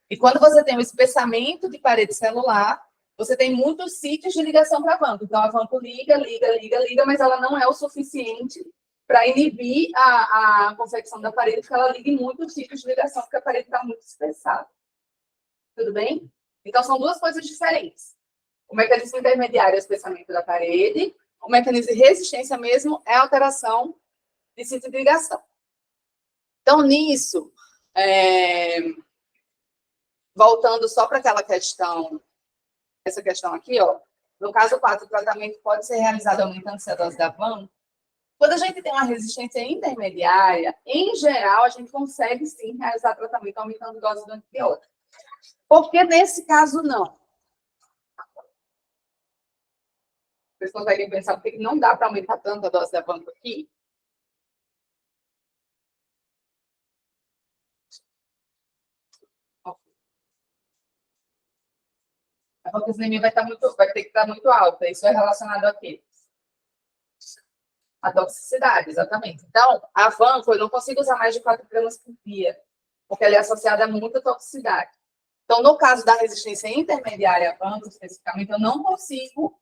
e quando você tem um espessamento de parede celular, você tem muitos sítios de ligação para a van. Então, a van liga, mas ela não é o suficiente para inibir a convecção da parede, porque ela liga em muitos sítios de ligação, porque a parede está muito espessada. Tudo bem? Então, são duas coisas diferentes. O mecanismo intermediário é o espessamento da parede, o mecanismo de resistência mesmo é a alteração de sítio de ligação. Então, nisso, voltando só para aquela questão, essa questão aqui, ó, no caso 4, o tratamento pode ser realizado aumentando-se a dose da van. Quando a gente tem uma resistência intermediária, em geral, a gente consegue sim realizar tratamento aumentando a dose do antibiótico. Porque nesse caso, não. Vocês conseguem pensar por que não dá para aumentar tanto a dose da van aqui? A vancozinemia vai ter que estar muito alta. Isso é relacionado a quê? A toxicidade, exatamente. Então, a vanco, eu não consigo usar mais de 4 gramas por dia, porque ela é associada a muita toxicidade. Então, no caso da resistência intermediária à vanco, especificamente, eu não consigo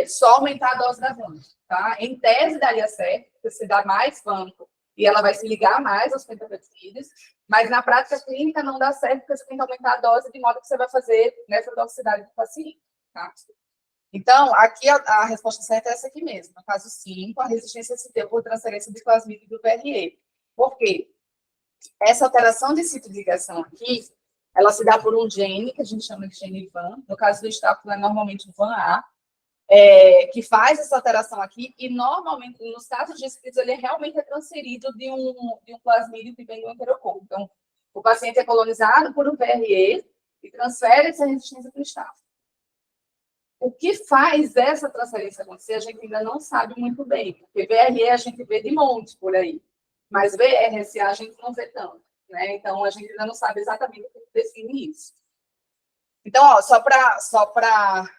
só aumentar a dose da vanco, tá? Em tese, daria certo, porque se dá mais vanco e ela vai se ligar mais aos pentapeptídeos, mas na prática clínica não dá certo, porque você tem que aumentar a dose de modo que você vai fazer nessa toxicidade do paciente, tá? Então, aqui a resposta certa é essa aqui mesmo. No caso 5, a resistência se deu por transferência do plasmídio do VRE. Por quê? Essa alteração de sítio de ligação aqui, ela se dá por um gene, que a gente chama de gene VAN. No caso do estáfilo, é normalmente o VAN-A, que faz essa alteração aqui, e normalmente, nos casos descritos, ele realmente é transferido de um plasmídio que vem do enterococo. Então, o paciente é colonizado por um VRE e transfere essa resistência para o estáfilo. O que faz essa transferência acontecer, a gente ainda não sabe muito bem, porque VRE a gente vê de monte por aí, mas VRSA a gente não vê tanto, né? Então, a gente ainda não sabe exatamente o que define isso. Então, ó, só para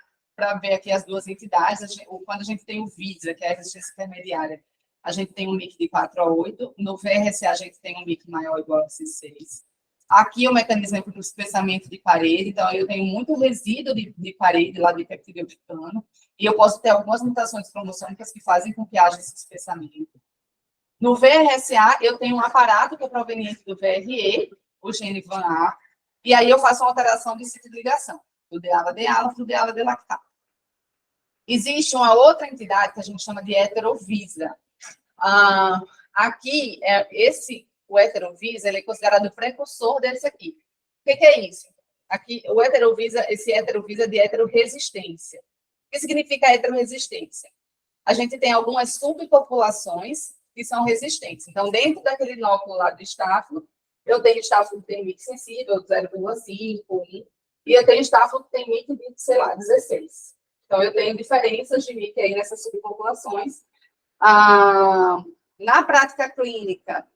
ver aqui as duas entidades, quando a gente tem o VISA, que é a resistência intermediária, a gente tem um MIC de 4 a 8, no VRSA a gente tem um MIC maior ou igual a 6. Aqui o mecanismo é para o espessamento de parede, então eu tenho muito resíduo de parede lá de peptidoglicano, e eu posso ter algumas mutações cromossômicas que fazem com que haja esse espessamento. No VRSA, eu tenho um aparato que é proveniente do VRE, o gene VAN-A, e aí eu faço uma alteração de sítio de ligação, do DALA-DALA para o DALA-DLactato. Existe uma outra entidade que a gente chama de heterovisa. Aqui, o heterovisa, ele é considerado o precursor desse aqui. O que é isso? Aqui, esse heterovisa é de heteroresistência. O que significa heteroresistência? A gente tem algumas subpopulações que são resistentes. Então, dentro daquele núcleo lá do estáfilo, eu tenho estáfilo que tem MIC sensível, 0,5, 1, e eu tenho estáfilo que tem MIC de, sei lá, 16. Então, eu tenho diferenças de MIC aí nessas subpopulações. Na prática clínica,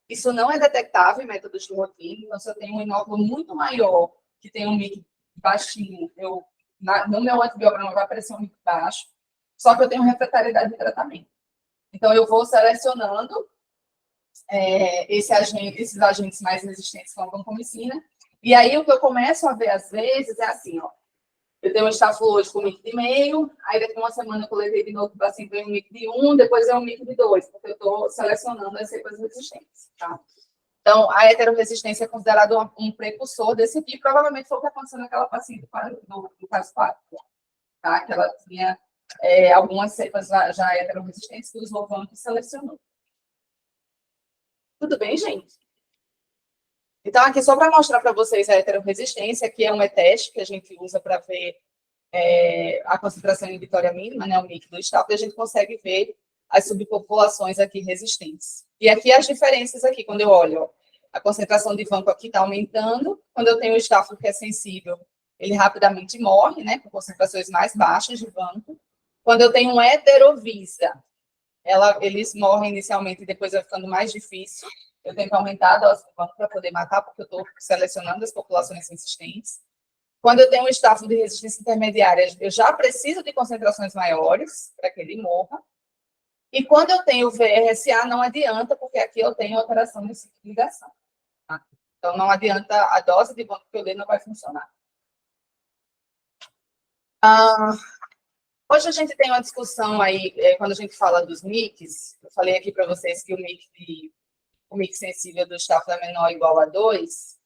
isso não é detectável em métodos de rotina. Então, se eu tenho um inóculo muito maior, que tem um MIC baixinho, no meu antibiograma vai aparecer um MIC baixo, só que eu tenho refratariedade de tratamento. Então, eu vou selecionando esses agentes mais resistentes com a vancomicina, e aí o que eu começo a ver, às vezes, é assim, ó, eu tenho um estáfilo hoje com MIC de meio, aí daqui a uma semana eu levei de novo para assim, vem um MIC de 1, depois é um MIC de 2, porque eu estou selecionando as cepas resistentes, tá? Então, a heteroresistência é considerada um precursor desse aqui, provavelmente foi o que aconteceu naquela paciente do caso 4, tá? Que ela tinha algumas cepas já heteroresistentes que o Slovanco selecionou. Tudo bem, gente? Então, aqui só para mostrar para vocês a heteroresistência, que é um teste que a gente usa para ver a concentração inibitória mínima, né, o MIC do estáfilo, e a gente consegue ver as subpopulações aqui resistentes. E aqui as diferenças aqui, quando eu olho, ó, a concentração de vanco aqui está aumentando, quando eu tenho o estáfilo que é sensível, ele rapidamente morre, né, com concentrações mais baixas de vanco. Quando eu tenho um heterovisa, eles morrem inicialmente e depois vai ficando mais difícil. Eu tenho que aumentar a dose de vanco para poder matar, porque eu estou selecionando as populações resistentes. Quando eu tenho um estáfilo de resistência intermediária, eu já preciso de concentrações maiores para que ele morra. E quando eu tenho VRSA, não adianta, porque aqui eu tenho alteração de ciclo de ligação. Tá? Então, não adianta, a dose de banco que eu dei não vai funcionar. Hoje a gente tem uma discussão aí, quando a gente fala dos MICs, eu falei aqui para vocês que o MIC sensível do estáfilo é menor ou igual a 2,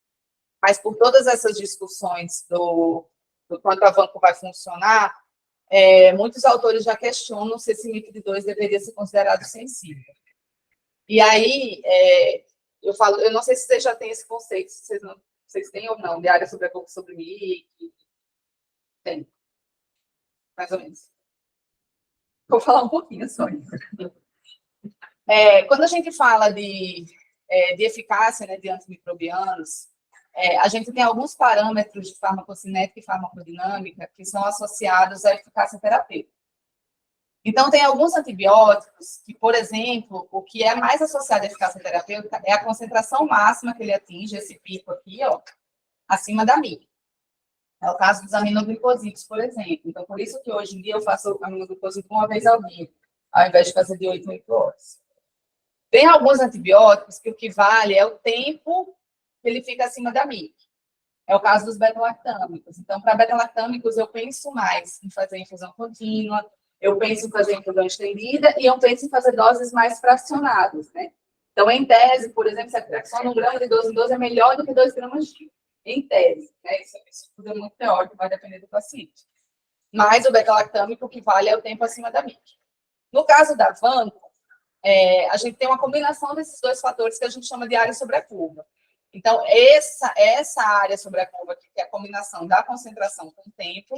mas por todas essas discussões do quanto a vanco vai funcionar, muitos autores já questionam se esse MIC de 2 deveria ser considerado sensível. E aí, eu não sei se vocês já têm esse conceito, se vocês têm ou não, de área sobre a corpo sobre MIC. Tem. Mais ou menos. Vou falar um pouquinho só. Quando a gente fala de eficácia, né, de antimicrobianos, a gente tem alguns parâmetros de farmacocinética e farmacodinâmica que são associados à eficácia terapêutica. Então, tem alguns antibióticos que, por exemplo, o que é mais associado à eficácia terapêutica é a concentração máxima que ele atinge, esse pico aqui, ó, acima da MIC. É o caso dos aminoglicosídeos, por exemplo. Então, por isso que hoje em dia eu faço aminoglicosídeo uma vez ao dia, ao invés de fazer de 8 em 8 horas. Tem alguns antibióticos que o que vale é o tempo que ele fica acima da MIC. É o caso dos beta-lactâmicos. Então, para beta-lactâmicos, eu penso mais em fazer infusão contínua, eu penso em fazer infusão estendida e eu penso em fazer doses mais fracionadas, né? Então, em tese, por exemplo, só 1 grama de 12 em 12 é melhor do que 2 gramas de em tese, né? Isso tudo é muito teórico, vai depender do paciente. Mas o beta-lactâmico, o que vale é o tempo acima da MIC. No caso da vanco, a gente tem uma combinação desses dois fatores que a gente chama de área sobre a curva. Então, essa área sobre a curva, que é a combinação da concentração com o tempo,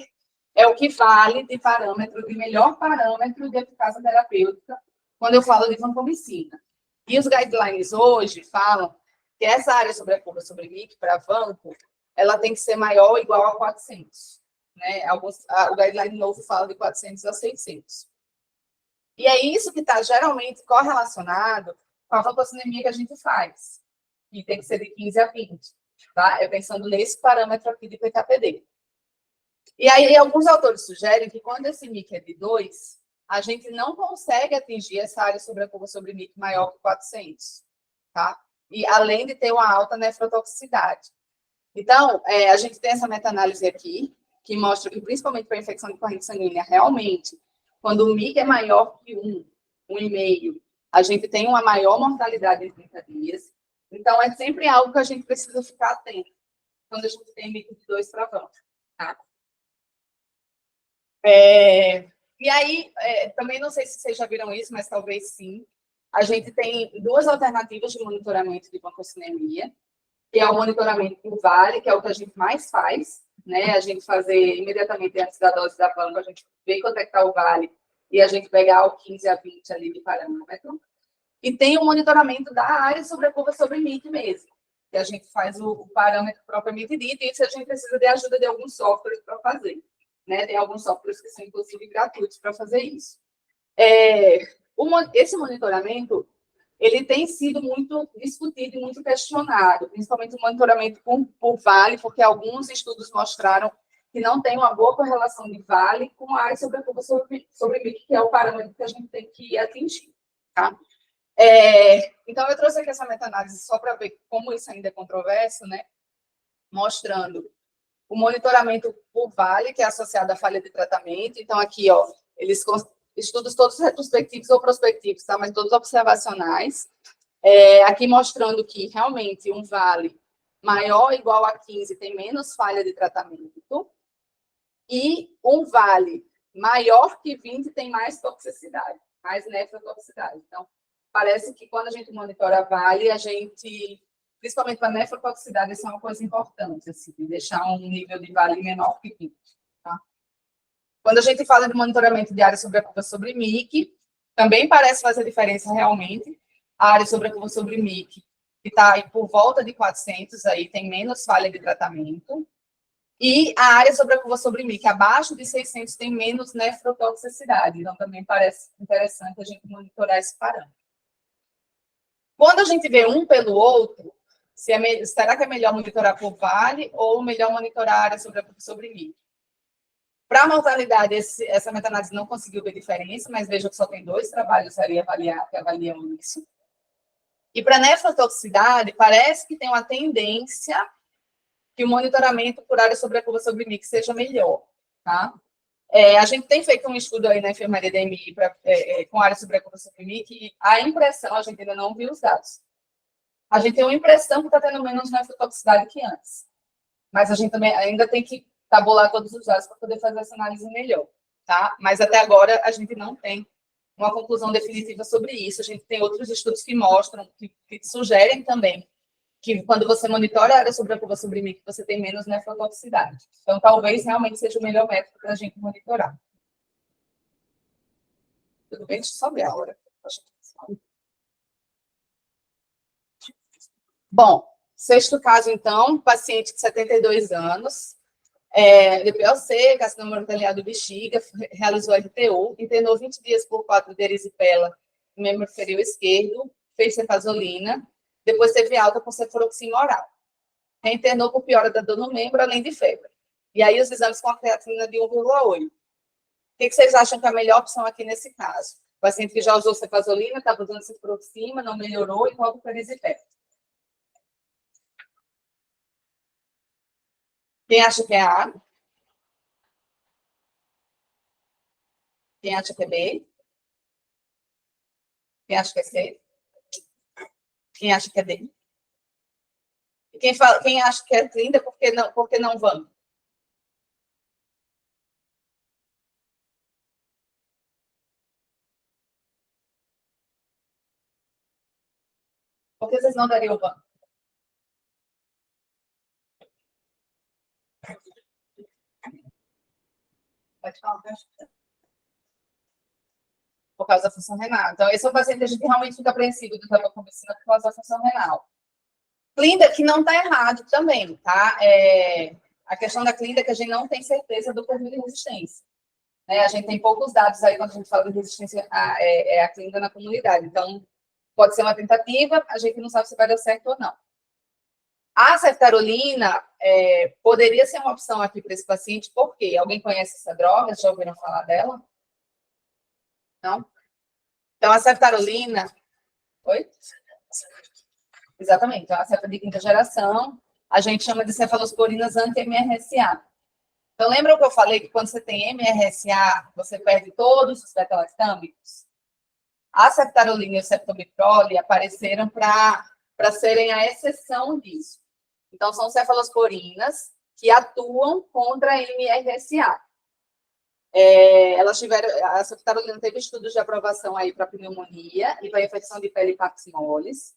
é o que vale de parâmetro, de melhor parâmetro de eficácia terapêutica, quando eu falo de vancomicina. E os guidelines hoje falam que essa área sobre a curva sobre MIC para vanco, ela tem que ser maior ou igual a 400. Né? O guideline novo fala de 400 a 600. E é isso que está geralmente correlacionado com a vancocinemia que a gente faz. E tem que ser de 15 a 20. Tá? Pensando nesse parâmetro aqui de PKPD. E aí, alguns autores sugerem que quando esse MIC é de 2, a gente não consegue atingir essa área sobre a curva sobre MIC maior que 400. Tá? E além de ter uma alta nefrotoxicidade. Então, a gente tem essa meta-análise aqui, que mostra que, principalmente para infecção de corrente sanguínea, realmente, quando o MIC é maior que 1,5, a gente tem uma maior mortalidade em 30 dias. Então, é sempre algo que a gente precisa ficar atento quando a gente tem MIC de 2 para vanco. Tá? E aí, também não sei se vocês já viram isso, mas talvez sim. A gente tem 2 alternativas de monitoramento de vancocinemia, que é o monitoramento por vale, que é o que a gente mais faz, né? A gente fazer imediatamente antes da dose da vanco, a gente vê quanto é que está o vale e a gente pegar o 15 a 20 ali de parâmetro. E tem o monitoramento da área sobre a curva sobre MIC mesmo, que a gente faz o parâmetro propriamente dito, e isso a gente precisa de ajuda de alguns softwares para fazer. Né? Tem alguns softwares que são, inclusive, gratuitos para fazer isso. Esse monitoramento, ele tem sido muito discutido e muito questionado, principalmente o monitoramento por vale, porque alguns estudos mostraram que não tem uma boa correlação de vale com a área sobre a curva sobre MIC, que é o parâmetro que a gente tem que atingir. Tá? Então, eu trouxe aqui essa meta-análise só para ver como isso ainda é controverso, né? Mostrando o monitoramento por vale, que é associado à falha de tratamento. Então, aqui, ó, estudos todos retrospectivos ou prospectivos, tá? Mas todos observacionais. Aqui mostrando que, realmente, um vale maior ou igual a 15 tem menos falha de tratamento. E um vale maior que 20 tem mais toxicidade, mais nefrotoxicidade. Então, parece que quando a gente monitora vale, a gente... Principalmente para nefrotoxicidade, isso é uma coisa importante, assim, deixar um nível de vale menor que 20. Tá? Quando a gente fala de monitoramento de área sobre a curva sobre MIC, também parece fazer diferença realmente. A área sobre a curva sobre MIC, que está aí por volta de 400, aí tem menos falha de tratamento. E a área sobre a curva sobre MIC, abaixo de 600, tem menos nefrotoxicidade. Então, também parece interessante a gente monitorar esse parâmetro. Quando a gente vê um pelo outro, será que é melhor monitorar por vale ou melhor monitorar a área sobre MIC? Para a mortalidade, essa meta-análise não conseguiu ver diferença, mas veja que só tem 2 trabalhos ali que avaliam isso. E para nefrotoxicidade, parece que tem uma tendência que o monitoramento por área sobre a curva sobre MIC seja melhor, tá? A gente tem feito um estudo aí na enfermaria da MI com área sobre a curva sobre MIC e a impressão, a gente ainda não viu os dados. A gente tem uma impressão que está tendo menos nefrotoxicidade que antes. Mas a gente também ainda tem que tabular todos os dados para poder fazer essa análise melhor, tá? Mas até agora a gente não tem uma conclusão definitiva sobre isso. A gente tem outros estudos que mostram, que sugerem também que quando você monitora a área sobre a curva sobre MIC, você tem menos nefrotoxicidade. Então, talvez realmente seja o melhor método para a gente monitorar. Tudo bem? Deixa eu só ver a hora. Bom, 6º caso, então, paciente de 72 anos, DPLC, carcinoma epitelial do bexiga, realizou RTU, internou 20 dias por 4 de erisipela no membro inferior esquerdo, fez cefazolina, depois teve alta com cefuroxima oral. Reinternou por piora da dor no membro, além de febre. E aí os exames com a creatinina de 1,8. O que vocês acham que é a melhor opção aqui nesse caso? O paciente que já usou cefazolina, estava usando cefuroxima, não melhorou e volta para erisipela. Quem acha que é A? Quem acha que é B? Quem acha que é C? Quem acha que é D? E quem acha que é Clinda, por que não vamos? Por que vocês não dariam o banco? Pode falar. Por causa da função renal. Então, esse é um paciente que a gente realmente fica apreensivo do tabacomicina por causa da função renal. Clinda, que não está errado também, tá? A questão da clinda é que a gente não tem certeza do perfil de resistência. A gente tem poucos dados aí quando a gente fala de resistência a clinda na comunidade. Então, pode ser uma tentativa, a gente não sabe se vai dar certo ou não. A ceftarolina poderia ser uma opção aqui para esse paciente, por quê? Alguém conhece essa droga? Já ouviram falar dela? Não? Então, a ceftarolina... Oi? Exatamente. Então, a cefa de 5ª geração, a gente chama de cefalosporinas anti-MRSA. Então, lembra o que eu falei que quando você tem MRSA, você perde todos os beta-lactâmicos? A ceftarolina e o ceftobiprole apareceram para serem a exceção disso. Então, são cefalosporinas que atuam contra a MRSA. A ceftarolina teve estudos de aprovação aí para pneumonia e para infecção de pele e paximoles.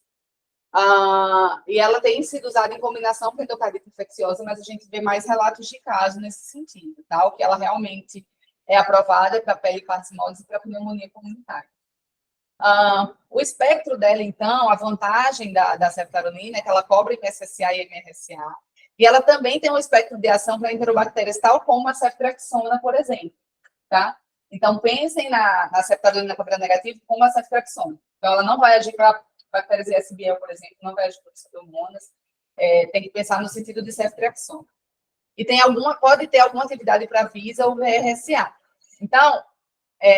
E ela tem sido usada em combinação com endocardite infecciosa, mas a gente vê mais relatos de casos nesse sentido, tá? O que ela realmente é aprovada para pele e paximoles e para pneumonia comunitária. O espectro dela, então, a vantagem da ceftarolina é que ela cobre MSSA e MRSA, e ela também tem um espectro de ação para enterobactérias, tal como a ceftriaxona, por exemplo, tá? Então, pensem na ceftarolina cobra negativo como a ceftriaxona. Então, ela não vai agir para bactérias ISBL, por exemplo, não vai agir para pseudomonas, tem que pensar no sentido de ceftriaxona. E pode ter alguma atividade para VISA ou VRSA. Então,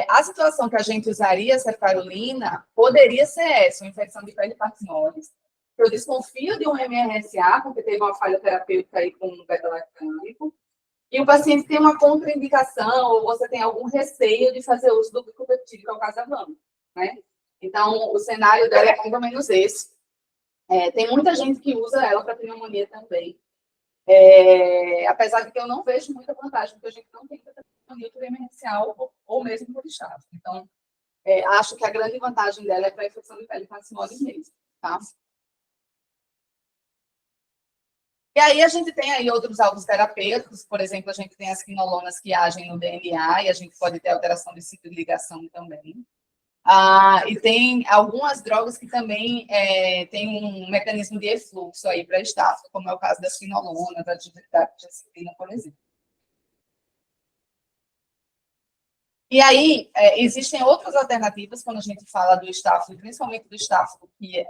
a situação que a gente usaria a ceftarolina poderia ser essa, uma infecção de pele e paximoles. Eu desconfio de um MRSA, porque teve uma falha terapêutica aí com um beta-lactâmico, e o paciente tem uma contraindicação, ou você tem algum receio de fazer uso do glicopeptídeo, que é o casavam, né? Então, o cenário dela é mais ou menos esse. Tem muita gente que usa ela para pneumonia também. Apesar de que eu não vejo muita vantagem, porque a gente não tem pneumonia por emergencial ou mesmo por estado. Então, acho que a grande vantagem dela é para a infecção de pele e paximose mesmo, tá? E aí a gente tem aí outros alvos terapêuticos, por exemplo, a gente tem as quinolonas que agem no DNA e a gente pode ter alteração de ciclo de ligação também. E tem algumas drogas que também têm um mecanismo de efluxo aí para estáfilo, como é o caso das quinolonas, da disciplina, por exemplo. E aí, existem outras alternativas quando a gente fala do estáfilo, principalmente do estáfilo que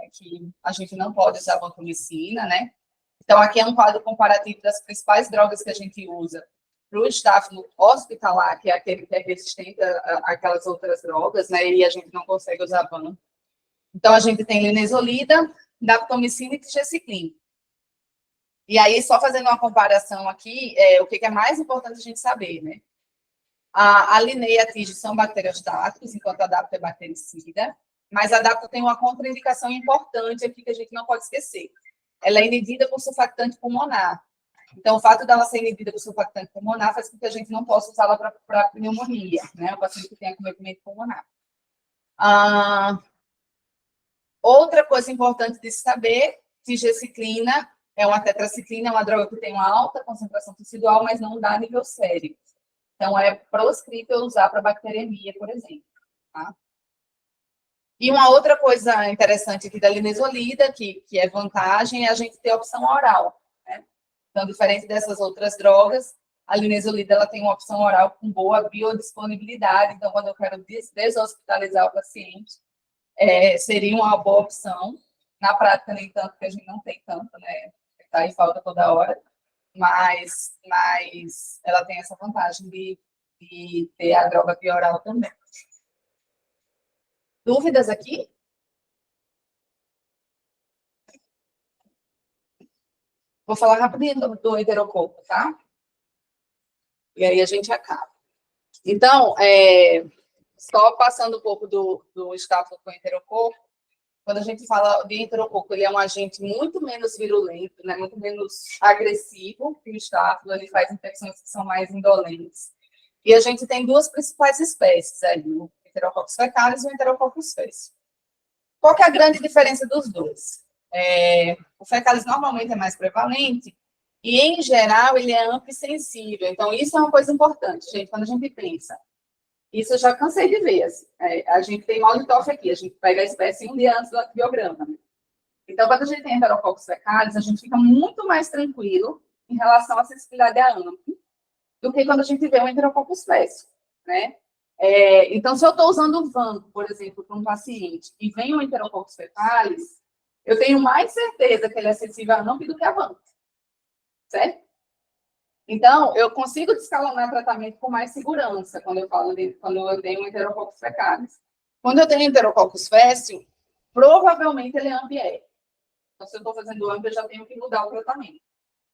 a gente não pode usar vancomicina, né? Então, aqui é um quadro comparativo das principais drogas que a gente usa para o estáfilo hospitalar, que é aquele que é resistente àquelas outras drogas, né? E a gente não consegue usar van. Então, a gente tem linezolida, daptomicina e tigecycline. E aí, só fazendo uma comparação aqui, o que é mais importante a gente saber, né? A Linea e a Tige são bacteriostáticos, enquanto a Dapto é bactericida, mas a Dapto tem uma contraindicação importante aqui que a gente não pode esquecer. Ela é inibida por surfactante pulmonar. Então, o fato dela ser inibida por surfactante pulmonar faz com que a gente não possa usá-la para pneumonia, né? O paciente que tem acometimento pulmonar. Outra coisa importante de se saber, tigecyclina é uma tetraciclina, é uma droga que tem uma alta concentração tecidual, mas não dá nível sério. Então, é proscrito usar para bacteremia, por exemplo. Tá? E uma outra coisa interessante aqui da linezolida, que é vantagem, é a gente ter a opção oral. Né? Então, diferente dessas outras drogas, a linezolida ela tem uma opção oral com boa biodisponibilidade. Então, quando eu quero deshospitalizar o paciente, seria uma boa opção. Na prática, nem tanto, porque a gente não tem tanto, né? Está em falta toda hora. Mas ela tem essa vantagem de ter a droga bioral também. Dúvidas aqui? Vou falar rapidinho do enterococo, tá? E aí a gente acaba. Então, só passando um pouco do estáfilo com o enterococo, quando a gente fala de enterococo, ele é um agente muito menos virulento, né? Muito menos agressivo que o estáfilo, ele faz infecções que são mais indolentes. E a gente tem duas principais espécies ali, o Enterococcus fecalis e o Enterococcus faecis. Qual que é a grande diferença dos dois? O fecalis normalmente é mais prevalente e, em geral, ele é ampissensível. Então, isso é uma coisa importante, gente, quando a gente pensa. Isso eu já cansei de ver. Assim, a gente tem Malditoff aqui, a gente pega a espécie um dia antes do antibiograma. Né? Então, quando a gente tem Enterococcus fecalis, a gente fica muito mais tranquilo em relação à sensibilidade à AMP do que quando a gente vê o Enterococcus faecis, né? Então, se eu estou usando o vanco, por exemplo, para um paciente e vem o Enterococcus fecalis, eu tenho mais certeza que ele é sensível à AMP do que a vanco, certo? Então, eu consigo descalonar tratamento com mais segurança quando eu tenho um Enterococcus fecalis. Quando eu tenho Enterococcus faecis, provavelmente ele é AMP-R. Então, se eu estou fazendo AMP, eu já tenho que mudar o tratamento.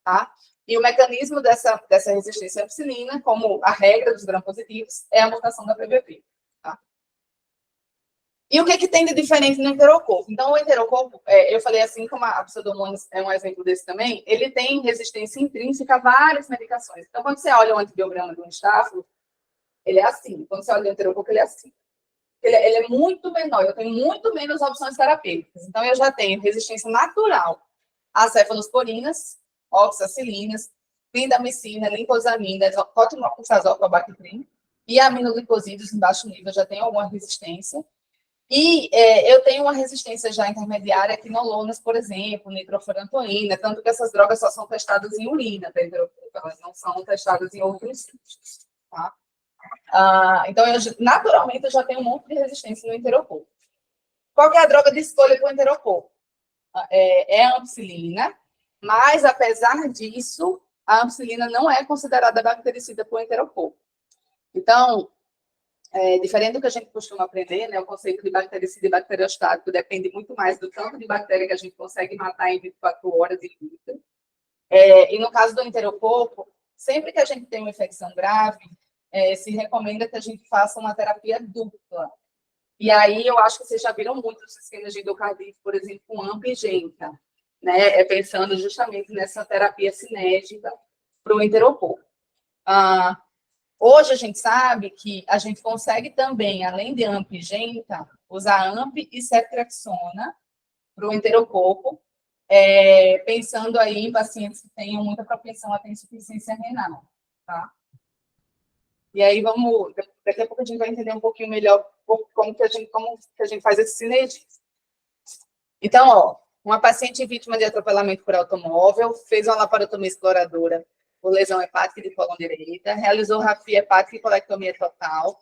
Tá? E o mecanismo dessa resistência à ampicilina, como a regra dos gram-positivos, é a mutação da PBP. Tá? E o que tem de diferente no enterococo? Então, o enterococo, eu falei assim, como a Pseudomonas é um exemplo desse também, ele tem resistência intrínseca a várias medicações. Então, quando você olha o antibiograma de um estáfilo, ele é assim. Quando você olha o enterococo, ele é assim. Ele é muito menor, eu tenho muito menos opções terapêuticas. Então, eu já tenho resistência natural a cefalosporinas, oxacilinas, clindamicina, lincosamina, cotrimoxazol, cobaquitrin, e aminoglicosídeos em baixo nível, já tem alguma resistência. E eu tenho uma resistência já intermediária a quinolonas, por exemplo, nitrofurantoína, tanto que essas drogas só são testadas em urina, elas não são testadas em outros sítios, tá? Então, naturalmente, eu já tenho um monte de resistência no enterococo. Qual que é a droga de escolha para o enterococo? É a ampicilina, mas, apesar disso, a ampicilina não é considerada bactericida por enterococo. Então, diferente do que a gente costuma aprender, né, o conceito de bactericida e bacteriostático depende muito mais do tanto de bactéria que a gente consegue matar em 24 horas e vida. E no caso do enterococo, sempre que a gente tem uma infecção grave, se recomenda que a gente faça uma terapia dupla. E aí eu acho que vocês já viram muito os sistemas de endocardite, por exemplo, com AMP e GENTA, né? Pensando justamente nessa terapia sinérgica para o enterococo. Hoje a gente sabe que a gente consegue também, além de AMP e GENTA, usar AMP e ceftriaxona para o enterococo, pensando aí em pacientes que tenham muita propensão a ter insuficiência renal, tá? E aí daqui a pouco a gente vai entender um pouquinho melhor como que a gente faz esse sinergismo. Então, ó, uma paciente vítima de atropelamento por automóvel fez uma laparotomia exploradora por lesão hepática de colon direita, realizou rafia hepática e colectomia total,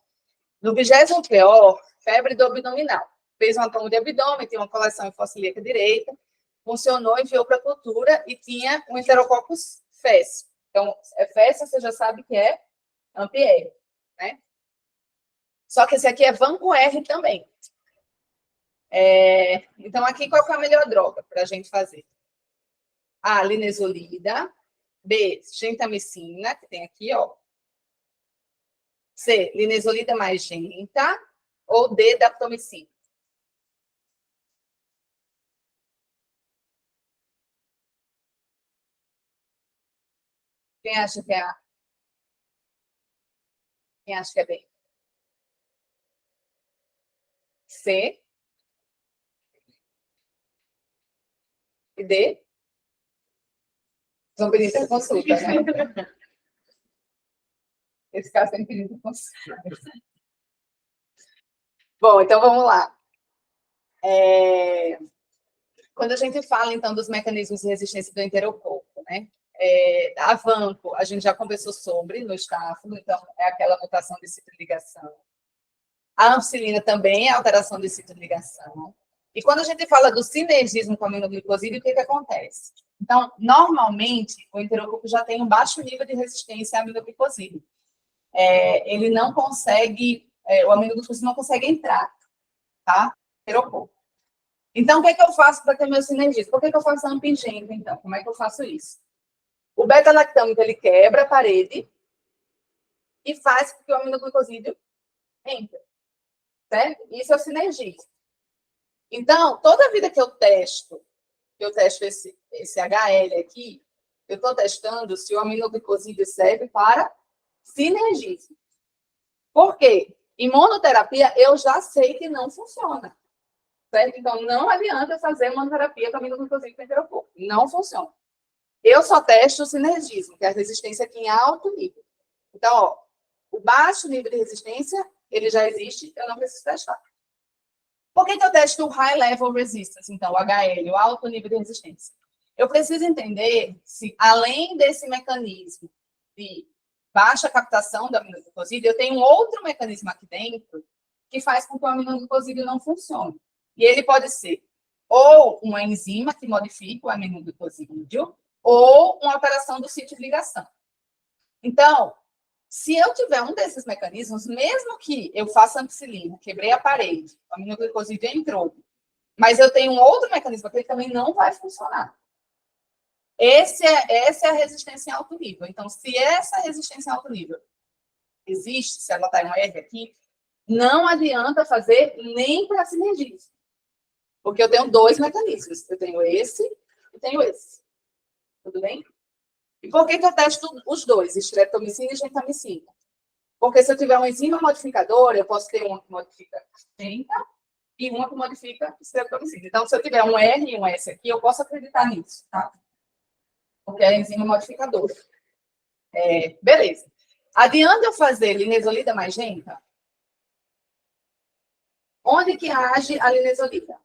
No 20º pior, febre do abdominal. Fez uma toma de abdômen, tinha uma coleção hifocilíaca direita, funcionou, enviou para a cultura e tinha um Enterococcus faeces. Então, faeces você já sabe que é AMP-R, né? Só que esse aqui é Vancomycin também. Então, aqui, qual que é a melhor droga para a gente fazer? A linezolida, B, gentamicina, que tem aqui, ó. C, linezolida mais genta, ou D, daptomicina. Quem acha que é A? Quem acha que é B? C e D? São pedidos de consulta, né? Esse caso tem pedido de consulta. Bom, então vamos lá. Quando a gente fala, então, dos mecanismos de resistência do enterococo, né? A vanco, a gente já conversou sobre no estáfilo, então, é aquela mutação de ciclo de ligação. A ampicilina também é alteração de ciclo de ligação. E quando a gente fala do sinergismo com a aminoglicosídeo, o que acontece? Então, normalmente, o enterococo já tem um baixo nível de resistência à aminoglicosídeo. Ele não consegue, o aminoglicosídeo não consegue entrar, tá? Enterococo. Então, o que eu faço para ter meu sinergismo? Por que eu faço ampingênito, então? Como é que eu faço isso? O beta-lactâmico, ele quebra a parede e faz com que o aminoglicosídeo entre, certo? Isso é o sinergismo. Então, toda vida que eu testo esse HL aqui, eu estou testando se o aminoglicosídeo serve para sinergismo. Por quê? Em monoterapia, eu já sei que não funciona. Certo? Então, não adianta fazer monoterapia com aminoglicosídeo com enterococo. Não funciona. Eu só testo o sinergismo, que é a resistência aqui em alto nível. Então, ó, o baixo nível de resistência, ele já existe, eu não preciso testar. Por que eu testo o High Level Resistance, então, o HL, o alto nível de resistência? Eu preciso entender se, além desse mecanismo de baixa captação da aminoglicosídeo, eu tenho um outro mecanismo aqui dentro que faz com que o aminoglicosídeo não funcione. E ele pode ser ou uma enzima que modifica o aminoglicosídeo ou uma alteração do sítio de ligação. Então, se eu tiver um desses mecanismos, mesmo que eu faça ampicilina, quebrei a parede, o aminoglicosídeo entrou, mas eu tenho um outro mecanismo que ele também não vai funcionar. Essa é a resistência em alto nível. Então, se essa resistência em alto nível existe, se ela está em um R aqui, não adianta fazer nem para sinergismo. Porque eu tenho dois mecanismos. Eu tenho esse e tenho esse. Tudo bem? E por que eu testo os dois, streptomicina e gentamicina? Porque se eu tiver uma enzima modificadora, eu posso ter uma que modifica genta e uma que modifica streptomicina. Então, se eu tiver um R e um S aqui, eu posso acreditar nisso, tá? Porque é a enzima modificadora. Beleza. Adianta eu fazer linezolida mais genta? Onde que age a linezolida?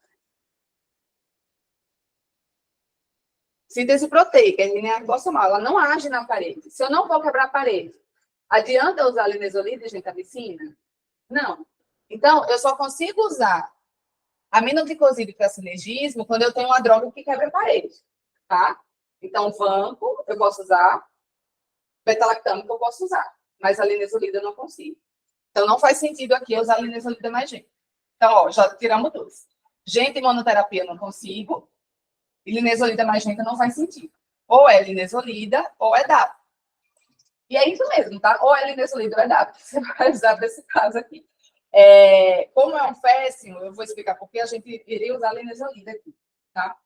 Síntese proteica, ela não age na parede. Se eu não vou quebrar a parede, adianta eu usar linezolida e gentamicina? Não. Então, eu só consigo usar aminoglicosídeo para sinergismo quando eu tenho uma droga que quebra a parede, tá? Então, vanco, eu posso usar, beta-lactâmico eu posso usar, mas a linezolida eu não consigo. Então, não faz sentido aqui usar a linezolida mais genta. Então, ó, já tiramos dois. Genta e monoterapia eu não consigo, e linezolida mais genta não faz sentido. Ou é linezolida, ou é DAP. E é isso mesmo, tá? Ou é linezolida ou é DAP. Você vai usar para esse caso aqui. Como é um fécimo, eu vou explicar por que a gente iria usar linezolida aqui, tá?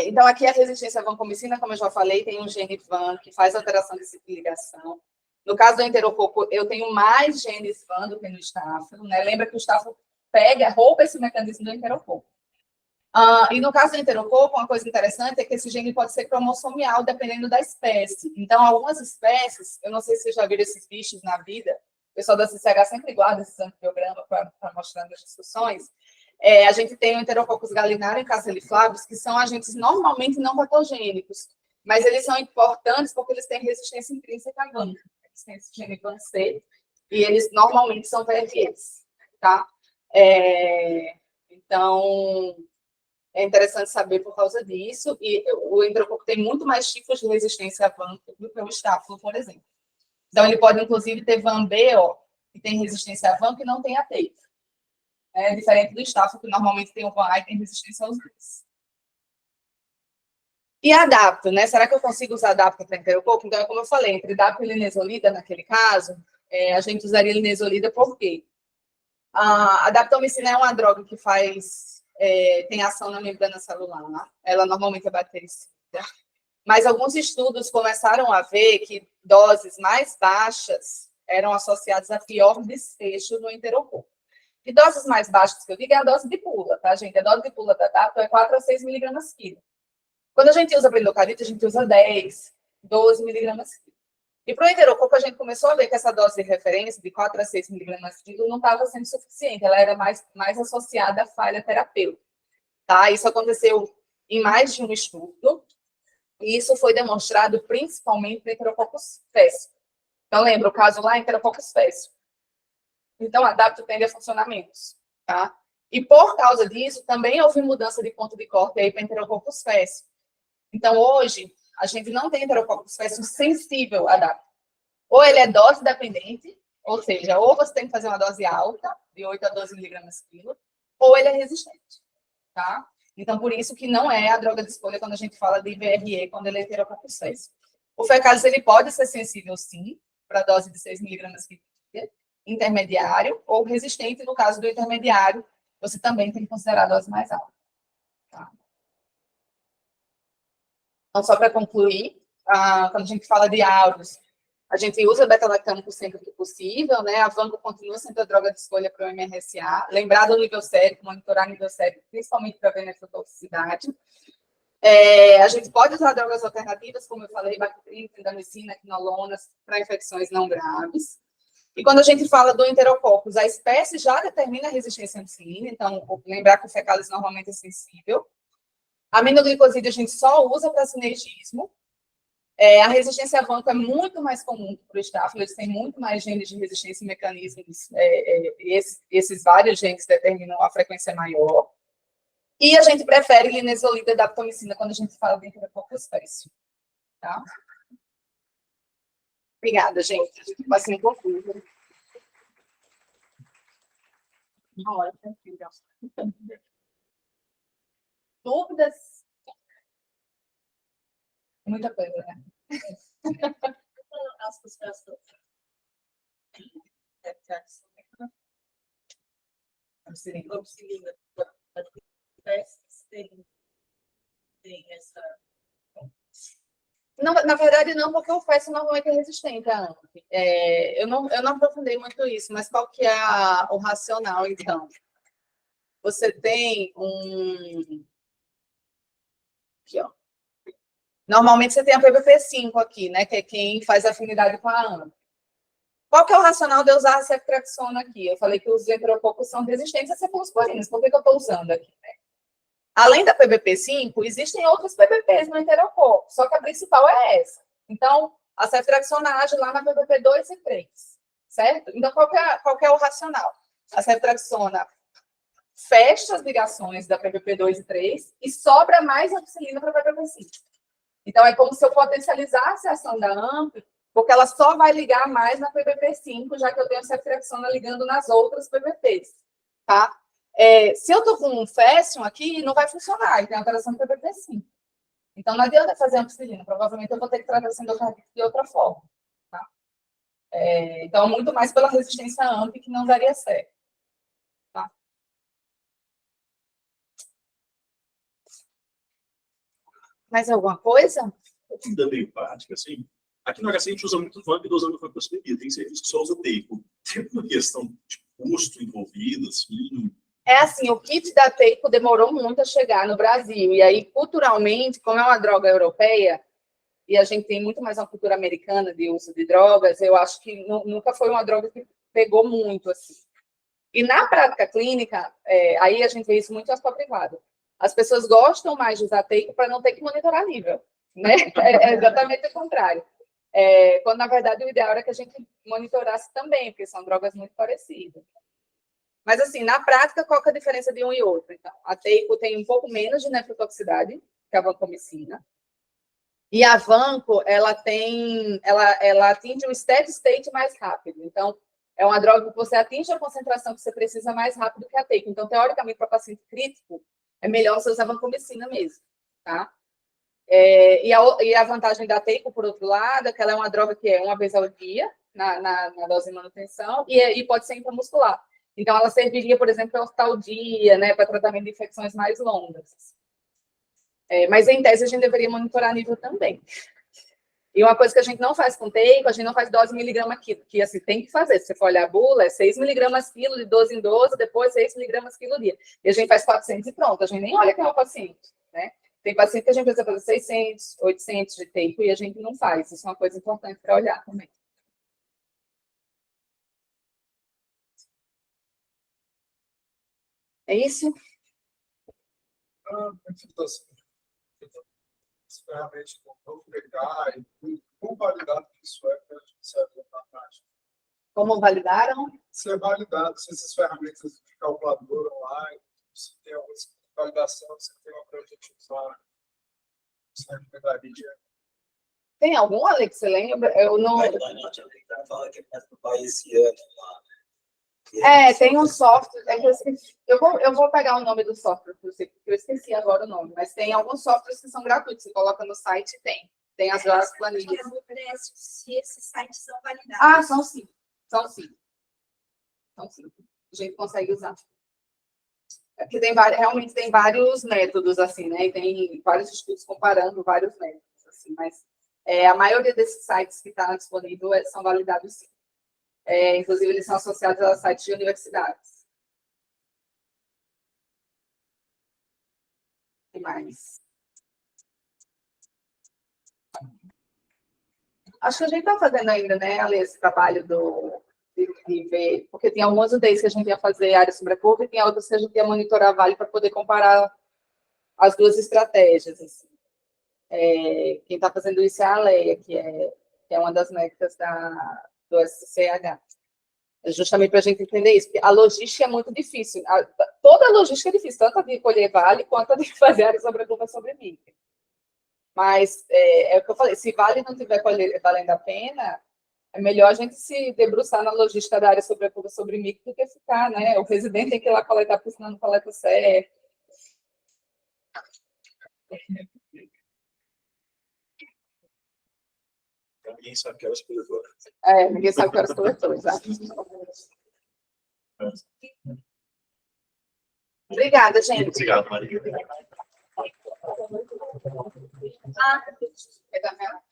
Então, aqui a resistência à vancomicina, como eu já falei, tem um gene VAN que faz alteração de ciclo de ligação. No caso do enterococo, eu tenho mais genes VAN do que no estáfilo, né? Lembra que o estáfilo rouba esse mecanismo do enterococo. E no caso do enterococo, uma coisa interessante é que esse gene pode ser cromossomial, dependendo da espécie. Então, algumas espécies, eu não sei se vocês já viram esses bichos na vida, o pessoal da CCH sempre guarda esses antibiogramas para mostrar nas discussões. A gente tem o Enterococcus gallinario e Caseliflavus, que são agentes normalmente não patogênicos, mas eles são importantes porque eles têm resistência intrínseca à vanca. Eles têm esse gene VAN-C, e eles normalmente são VREs, tá? Então, é interessante saber por causa disso, e o enterococo tem muito mais tipos de resistência a VAN do que o estáfilo, por exemplo. Então, ele pode, inclusive, ter VAN-B, que tem resistência a VAN, que não tem a TEIP. É diferente do estáfilo, que normalmente tem o VAN e tem resistência aos dois. E adapto, né? Será que eu consigo usar adapto para enterococo? Então, é como eu falei, entre adapto e linezolida, naquele caso, a gente usaria linezolida por quê? A daptomicina é uma droga que tem ação na membrana celular, ela normalmente é bactericida, mas alguns estudos começaram a ver que doses mais baixas eram associadas a pior desfecho no enterococo. E doses mais baixas, que eu digo, é a dose de pula, tá, gente? A dose de pula da dapto é 4 a 6 miligramas quilo. Quando a gente usa para endocardite, a gente usa 10, 12 miligramas quilo. E para o enterococo, a gente começou a ver que essa dose de referência, de 4 a 6 miligramas quilo, não estava sendo suficiente, ela era mais associada à falha terapêutica. Tá? Isso aconteceu em mais de um estudo, e isso foi demonstrado principalmente no Enterococcus faecium. Então, lembra o caso lá, Enterococcus faecium. Então, a adapto tende a funcionamentos. Tá? E por causa disso, também houve mudança de ponto de corte aí para Enterococcus faecium. Então, hoje, a gente não tem Enterococcus faecium sensível a adapto. Ou ele é dose dependente, ou seja, ou você tem que fazer uma dose alta, de 8 a 12 miligramas quilo, ou ele é resistente, tá? Então, por isso que não é a droga de escolha quando a gente fala de VRE, quando ele é Enterococcus faecium. O fecalis, ele pode ser sensível, sim, para a dose de 6 miligramas quilo, intermediário, ou resistente, no caso do intermediário, você também tem que considerar a dose mais alta. Tá? Então, só para concluir, quando a gente fala de áureos, a gente usa beta-lactâmico sempre que possível, né? A vanco continua sendo a droga de escolha para o MRSA. Lembrar do nível sérico, monitorar o nível sérico, principalmente para ver nefrotoxicidade. A gente pode usar drogas alternativas, como eu falei, bactrina, clindamicina, quinolonas, para infecções não graves. E quando a gente fala do enterococcus, a espécie já determina a resistência à ampicilina, então, lembrar que o fecalis normalmente é sensível. A aminoglicoside a gente só usa para sinergismo. A resistência a vanco é muito mais comum para o estáfilo, eles têm muito mais genes de resistência e mecanismos, esses vários genes determinam a frequência maior. E a gente prefere linezolida e daptomicina quando a gente fala de Enterococcus faecium. Tá? Obrigada, gente. Assim concluo. Uma hora, tranquilo. Dúvidas? Muita coisa, né? As pessoas tem essa. Não, na verdade, não, porque o FES normalmente é resistente à AMP. Eu não aprofundei muito isso, mas qual que é o racional, então? Você tem um... Aqui, ó. Normalmente você tem a PPP5 aqui, né? Que é quem faz afinidade com a AMP. Qual que é o racional de eu usar a ceftriaxona aqui? Eu falei que os enterococcus são resistentes a cefalosporinas. Por que eu estou usando aqui? Né? Além da PBP5, existem outras PBPs no enterococo, só que a principal é essa. Então, a ceftriaxona age lá na PBP 2 e 3, certo? Então, qual que é o racional? A ceftriaxona fecha as ligações da PBP 2 e 3 e sobra mais ampicilina para a PBP5. Então, é como se eu potencializasse a ação da AMP, porque ela só vai ligar mais na PBP5, já que eu tenho a ceftriaxona ligando nas outras PBPs, tá? Se eu estou com um fécium aqui, não vai funcionar, e tem alteração do PBP5. Então, não adianta fazer ampicilina, provavelmente eu vou ter que tratar essa endocardite de outra forma. Tá? Então, muito mais pela resistência AMP que não daria certo. Tá? Mais alguma coisa? Ainda meio prática, assim. Aqui no HC a gente usa muito VAMP dosando facospemia. Tem serviço que só usa TEICO. Tem uma questão de custo envolvida, assim. Assim, o kit da TEICO demorou muito a chegar no Brasil. E aí, culturalmente, como é uma droga europeia, e a gente tem muito mais uma cultura americana de uso de drogas, eu acho que nunca foi uma droga que pegou muito, assim. E na prática clínica, aí a gente vê isso muito no hospital privado. As pessoas gostam mais de usar TEICO para não ter que monitorar nível, né? É exatamente o contrário. quando, na verdade, o ideal era que a gente monitorasse também, porque são drogas muito parecidas. Mas, assim, na prática, qual que é a diferença de um e outro? Então, a teico tem um pouco menos de nefrotoxicidade que a vancomicina. E a vanco, ela atinge um steady state mais rápido. Então, é uma droga que você atinge a concentração que você precisa mais rápido que a teico. Então, teoricamente, para paciente crítico, é melhor você usar a vancomicina mesmo, tá? E a vantagem da teico, por outro lado, é que ela é uma droga que é uma vez ao dia, na dose de manutenção, e pode ser intramuscular. Então, ela serviria, por exemplo, para oftalmia, né, para tratamento de infecções mais longas. Mas, em tese, a gente deveria monitorar nível também. E uma coisa que a gente não faz com teico, a gente não faz dose miligrama quilo, que assim, tem que fazer. Se você for olhar a bula, é 6 miligramas quilo, de 12 em 12, depois 6 miligramas quilo dia. E a gente faz 400 e pronto, a gente nem olha quem é o paciente, né? Tem paciente que a gente precisa fazer 600, 800 de teico e a gente não faz. Isso é uma coisa importante para olhar também. É isso? Ferramentas como pegar e como validado que isso é para a gente saber na prática. Como validaram? Se é validado, se essas ferramentas de calculadora online, se tem alguma validação, se tem uma para a gente usar, se é pedaria. Tem algum, Alex? Você lembra? Eu não. Fala que é mais para o país esse ano lá. Tem um software. Eu vou pegar o nome do software, porque eu esqueci agora o nome, mas tem alguns softwares que são gratuitos. Você coloca no site e tem. Tem as várias planilhas. Se esses sites são validados. São sim. São sim. São sim. A gente consegue usar. É porque realmente tem vários métodos, assim, né? E tem vários estudos comparando vários métodos, assim, mas a maioria desses sites que está disponível são validados sim. Inclusive, eles são associados a sites de universidades. O que mais? Acho que a gente está fazendo ainda, né, Ale, esse trabalho de ver, porque tem algumas UTIs que a gente ia fazer área sobre a curva e tem outras que a gente ia monitorar vale para poder comparar as duas estratégias. Assim. Quem está fazendo isso é a Leia, que é uma das métricas do SCH. Justamente para a gente entender isso, porque a logística é muito difícil. Toda a logística é difícil, tanto a de colher vale quanto a de fazer área sobre a curva sobre micro. Mas é o que eu falei, se vale não tiver valendo a pena, é melhor a gente se debruçar na logística da área sobre a curva sobre micro do que ficar, né? O residente tem que ir lá coletar, porque senão não coleta certo. Ninguém sabe que elas coletoras. Ninguém sabe que eram os coletores. Obrigada, gente. Obrigado, Maria. É da minha...